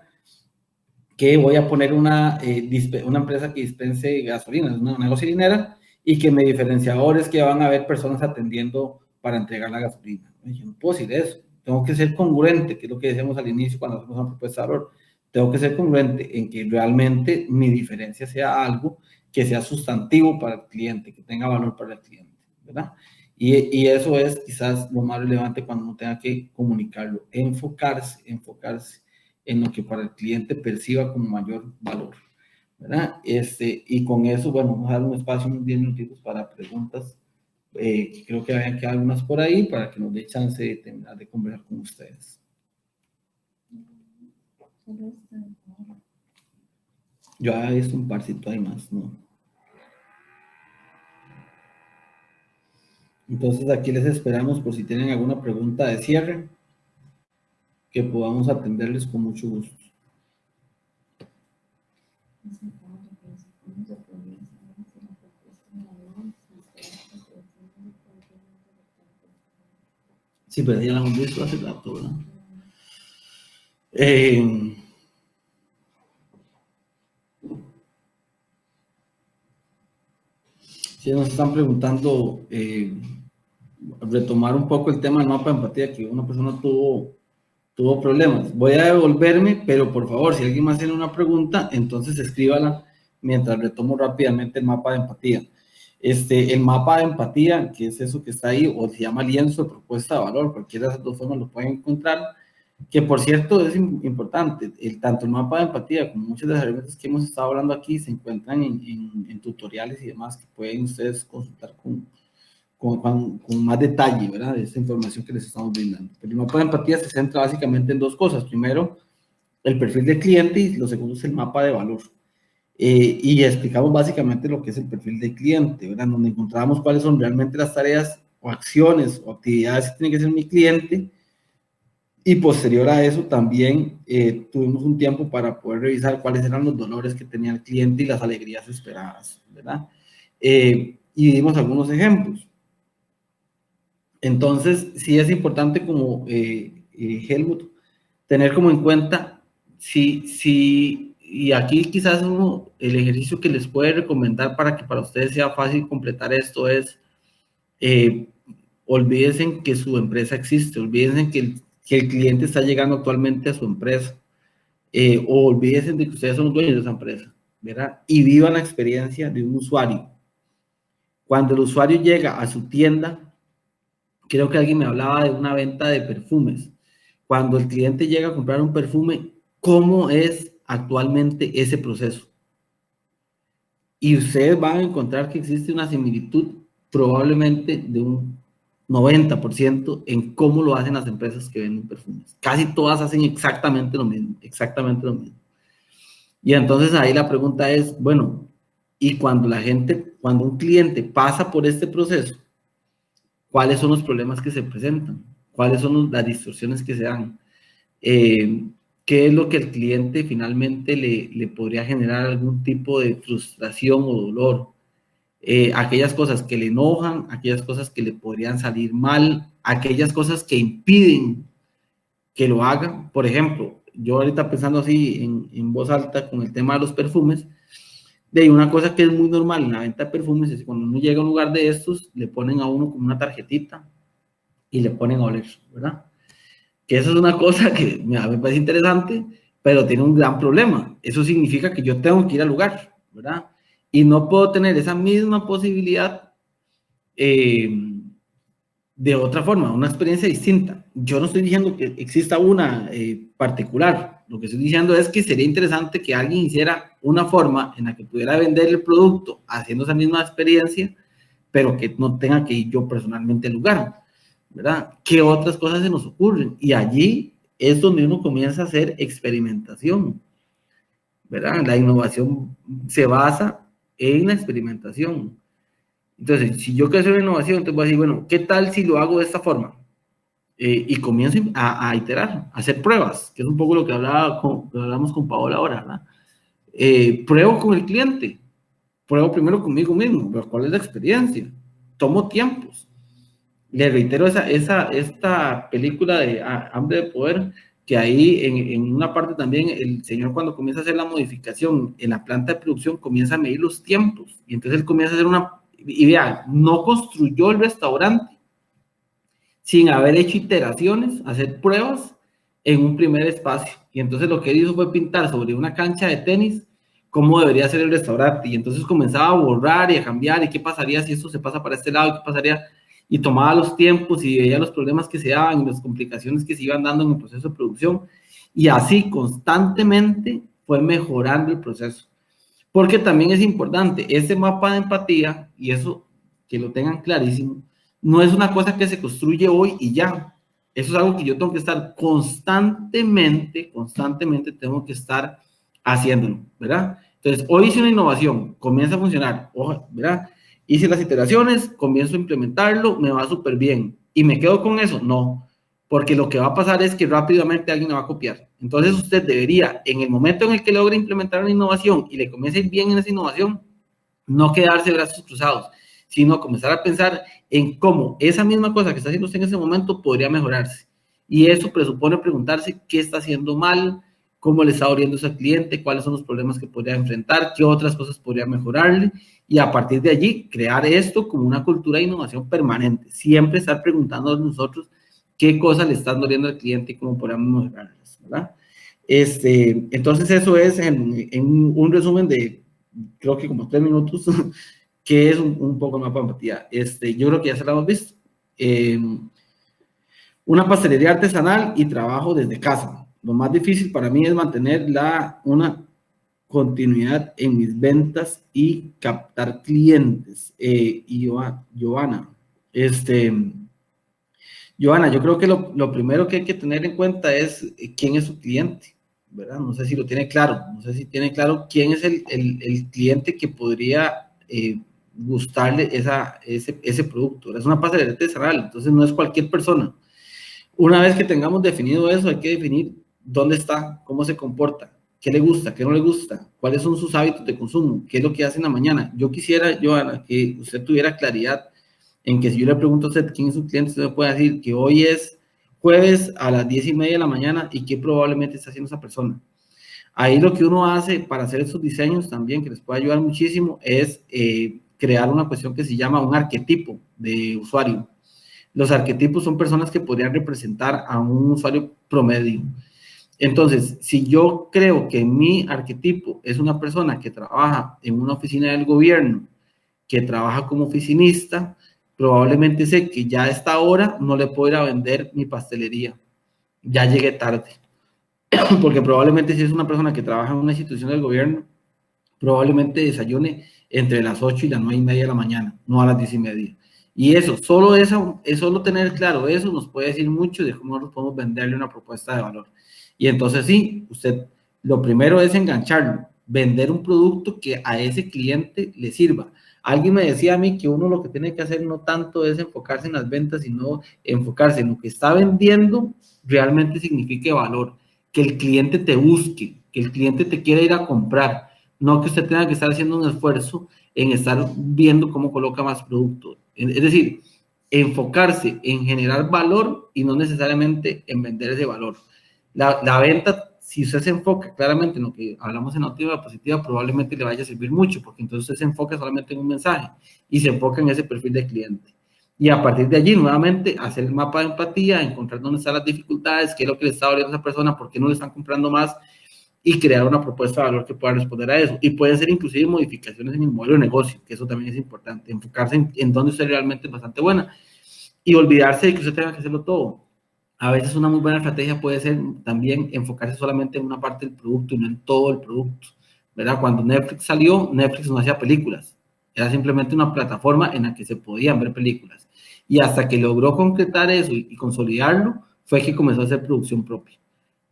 que voy a poner una empresa que dispense gasolina, una gasolinera, y que mi diferenciador es que van a haber personas atendiendo para entregar la gasolina. Yo no puedo decir eso. Tengo que ser congruente, que es lo que decíamos al inicio cuando hacemos una propuesta de valor. Tengo que ser congruente en que realmente mi diferencia sea algo que sea sustantivo para el cliente, que tenga valor para el cliente, ¿verdad? Y eso es quizás lo más relevante cuando uno tenga que comunicarlo, enfocarse en lo que para el cliente perciba como mayor valor, ¿verdad? Y con eso, bueno, vamos a dar un espacio, unos 10 minutitos para preguntas. Creo que habían quedado algunas por ahí para que nos dé chance de terminar de conversar con ustedes. Yo había visto un parcito ahí más, ¿no? Entonces aquí les esperamos por si tienen alguna pregunta de cierre, que podamos atenderles con mucho gusto. Sí, pero ya la hemos visto hace rato, ¿verdad? Si nos están preguntando, retomar un poco el tema del mapa de empatía, que una persona tuvo problemas. Voy a devolverme, pero por favor, si alguien más tiene una pregunta, entonces escríbala mientras retomo rápidamente el mapa de empatía. El mapa de empatía, que es eso que está ahí, o se llama lienzo de propuesta de valor, cualquiera de esas dos formas lo pueden encontrar, que por cierto es importante, tanto el mapa de empatía como muchas de las herramientas que hemos estado hablando aquí se encuentran en tutoriales y demás que pueden ustedes consultar con más detalle, ¿verdad? De esta información que les estamos brindando. Pero el mapa de empatía se centra básicamente en 2 cosas. Primero, el perfil del cliente y lo segundo es el mapa de valor. Y explicamos básicamente lo que es el perfil del cliente, ¿verdad? Donde encontramos cuáles son realmente las tareas o acciones o actividades que tiene que hacer mi cliente. Y posterior a eso también tuvimos un tiempo para poder revisar cuáles eran los dolores que tenía el cliente y las alegrías esperadas, ¿verdad? Y dimos algunos ejemplos. Entonces, sí es importante como Helmut, tener como en cuenta, y aquí quizás el ejercicio que les puede recomendar para que para ustedes sea fácil completar esto es, olvídense que su empresa existe, olvídense que el cliente está llegando actualmente a su empresa, o olvídense de que ustedes son dueños de esa empresa, ¿verdad? Y vivan la experiencia de un usuario. Cuando el usuario llega a su tienda, creo que alguien me hablaba de una venta de perfumes. Cuando el cliente llega a comprar un perfume, ¿cómo es actualmente ese proceso? Y ustedes van a encontrar que existe una similitud probablemente de un 90% en cómo lo hacen las empresas que venden perfumes. Casi todas hacen exactamente lo mismo, exactamente lo mismo. Y entonces ahí la pregunta es, bueno, y cuando un cliente pasa por este proceso, ¿cuáles son los problemas que se presentan? ¿Cuáles son las distorsiones que se dan? ¿Qué es lo que el cliente finalmente le podría generar algún tipo de frustración o dolor? Aquellas cosas que le enojan, aquellas cosas que le podrían salir mal, aquellas cosas que impiden que lo haga. Por ejemplo, yo ahorita pensando así en voz alta con el tema de los perfumes, de una cosa que es muy normal en la venta de perfumes es cuando uno llega a un lugar de estos, le ponen a uno como una tarjetita y le ponen a oler, ¿verdad? que eso es una cosa que me parece interesante, pero tiene un gran problema. Eso significa que yo tengo que ir al lugar, ¿verdad? Y no puedo tener esa misma posibilidad eh, de otra forma, una experiencia distinta. Yo no estoy diciendo que exista una particular, lo que estoy diciendo es que sería interesante que alguien hiciera una forma en la que pudiera vender el producto haciendo esa misma experiencia, pero que no tenga que ir yo personalmente al lugar, ¿verdad? ¿Qué otras cosas se nos ocurren? Y allí es donde uno comienza a hacer experimentación, ¿verdad? La innovación se basa en la experimentación. Entonces, si yo quiero hacer una innovación, entonces voy a decir, bueno, ¿qué tal si lo hago de esta forma? Y comienzo a iterar, a hacer pruebas, que es un poco lo que hablamos con Paola ahora, ¿verdad? Pruebo con el cliente, pruebo primero conmigo mismo, pero ¿cuál es la experiencia? Tomo tiempos. Le reitero esta película de Hambre de Poder, que ahí en una parte también el señor cuando comienza a hacer la modificación en la planta de producción comienza a medir los tiempos y entonces él comienza a hacer y vean, no construyó el restaurante sin haber hecho iteraciones, hacer pruebas en un primer espacio. Y entonces lo que él hizo fue pintar sobre una cancha de tenis cómo debería ser el restaurante. Y entonces comenzaba a borrar y a cambiar y qué pasaría si esto se pasa para este lado y qué pasaría. Y tomaba los tiempos y veía los problemas que se daban y las complicaciones que se iban dando en el proceso de producción. Y así constantemente fue mejorando el proceso. Porque también es importante, este mapa de empatía, y eso que lo tengan clarísimo, no es una cosa que se construye hoy y ya. Eso es algo que yo tengo que estar constantemente tengo que estar haciéndolo, ¿verdad? Entonces, hoy hice una innovación, comienza a funcionar, ¿verdad? Hice las iteraciones, comienzo a implementarlo, me va súper bien. ¿Y me quedo con eso? No, porque lo que va a pasar es que rápidamente alguien me va a copiar. Entonces usted debería, en el momento en el que logre implementar una innovación y le comience bien en esa innovación, no quedarse de brazos cruzados, sino comenzar a pensar en cómo esa misma cosa que está haciendo usted en ese momento podría mejorarse. Y eso presupone preguntarse qué está haciendo mal, cómo le está oriendo eso al cliente, cuáles son los problemas que podría enfrentar, qué otras cosas podría mejorarle, y a partir de allí crear esto como una cultura de innovación permanente. Siempre estar preguntando a nosotros qué cosas le están doliendo al cliente y cómo podemos mejorarlas, ¿verdad? Entonces eso es en un resumen de creo que como 3 minutos, que es un poco más para empatía. Yo creo que ya se lo hemos visto. Eh, una pastelería artesanal y trabajo desde casa. Lo más difícil para mí es mantener una continuidad en mis ventas y captar clientes. Y Giovanna, Joana, yo creo que lo primero que hay que tener en cuenta es quién es su cliente, ¿verdad? No sé si lo tiene claro, no sé si tiene claro quién es el cliente que podría gustarle ese producto. Es una pastelería artesanal, entonces no es cualquier persona. Una vez que tengamos definido eso, hay que definir dónde está, cómo se comporta, qué le gusta, qué no le gusta, cuáles son sus hábitos de consumo, qué es lo que hace en la mañana. Yo quisiera, Joana, que usted tuviera claridad en que si yo le pregunto a usted quién es su cliente, usted me puede decir que hoy es jueves a las 10:30 de la mañana y qué probablemente está haciendo esa persona. Ahí lo que uno hace para hacer esos diseños también, que les puede ayudar muchísimo, es crear una cuestión que se llama un arquetipo de usuario. Los arquetipos son personas que podrían representar a un usuario promedio. Entonces, si yo creo que mi arquetipo es una persona que trabaja en una oficina del gobierno, que trabaja como oficinista, probablemente sé que ya a esta hora no le puedo ir a vender mi pastelería. Ya llegué tarde. Porque probablemente si es una persona que trabaja en una institución del gobierno, probablemente desayune entre las 8 y las 9:30 de la mañana, no a las 10:30. Y solo tener claro eso nos puede decir mucho de cómo nosotros podemos venderle una propuesta de valor. Y entonces sí, usted, lo primero es engancharlo, vender un producto que a ese cliente le sirva. Alguien me decía a mí que uno lo que tiene que hacer no tanto es enfocarse en las ventas, sino enfocarse en lo que está vendiendo realmente signifique valor, que el cliente te busque, que el cliente te quiera ir a comprar, no que usted tenga que estar haciendo un esfuerzo en estar viendo cómo coloca más producto. Es decir, enfocarse en generar valor y no necesariamente en vender ese valor. La venta, si usted se enfoca claramente en lo que hablamos en la última diapositiva, probablemente le vaya a servir mucho, porque entonces usted se enfoca solamente en un mensaje y se enfoca en ese perfil de cliente. Y a partir de allí, nuevamente, hacer el mapa de empatía, encontrar dónde están las dificultades, qué es lo que le está doliendo a esa persona, por qué no le están comprando más, y crear una propuesta de valor que pueda responder a eso. Y pueden ser inclusive modificaciones en el modelo de negocio, que eso también es importante, enfocarse en dónde usted realmente es bastante buena y olvidarse de que usted tenga que hacerlo todo. A veces una muy buena estrategia puede ser también enfocarse solamente en una parte del producto y no en todo el producto, ¿verdad? Cuando Netflix salió, Netflix no hacía películas, era simplemente una plataforma en la que se podían ver películas. Y hasta que logró concretar eso y consolidarlo, fue que comenzó a hacer producción propia.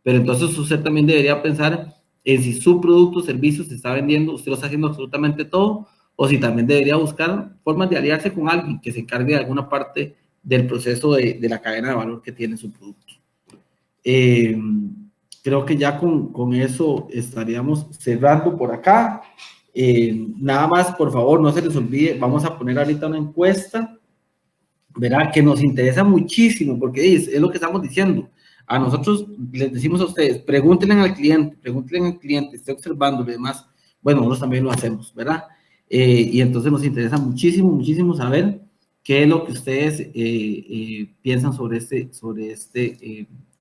Pero entonces usted también debería pensar en si su producto o servicio se está vendiendo, usted lo está haciendo absolutamente todo, o si también debería buscar formas de aliarse con alguien que se encargue de alguna parte del proceso de la cadena de valor que tiene su producto. Eh, Creo que ya con eso estaríamos cerrando por acá. Nada más, por favor, no se les olvide, vamos a poner ahorita una encuesta, ¿verdad? Que nos interesa muchísimo, porque es lo que estamos diciendo. A nosotros les decimos a ustedes, pregúntenle al cliente, esté observando y demás. Bueno, nosotros también lo hacemos, ¿verdad? Y entonces nos interesa muchísimo, muchísimo saber qué es lo que ustedes piensan sobre este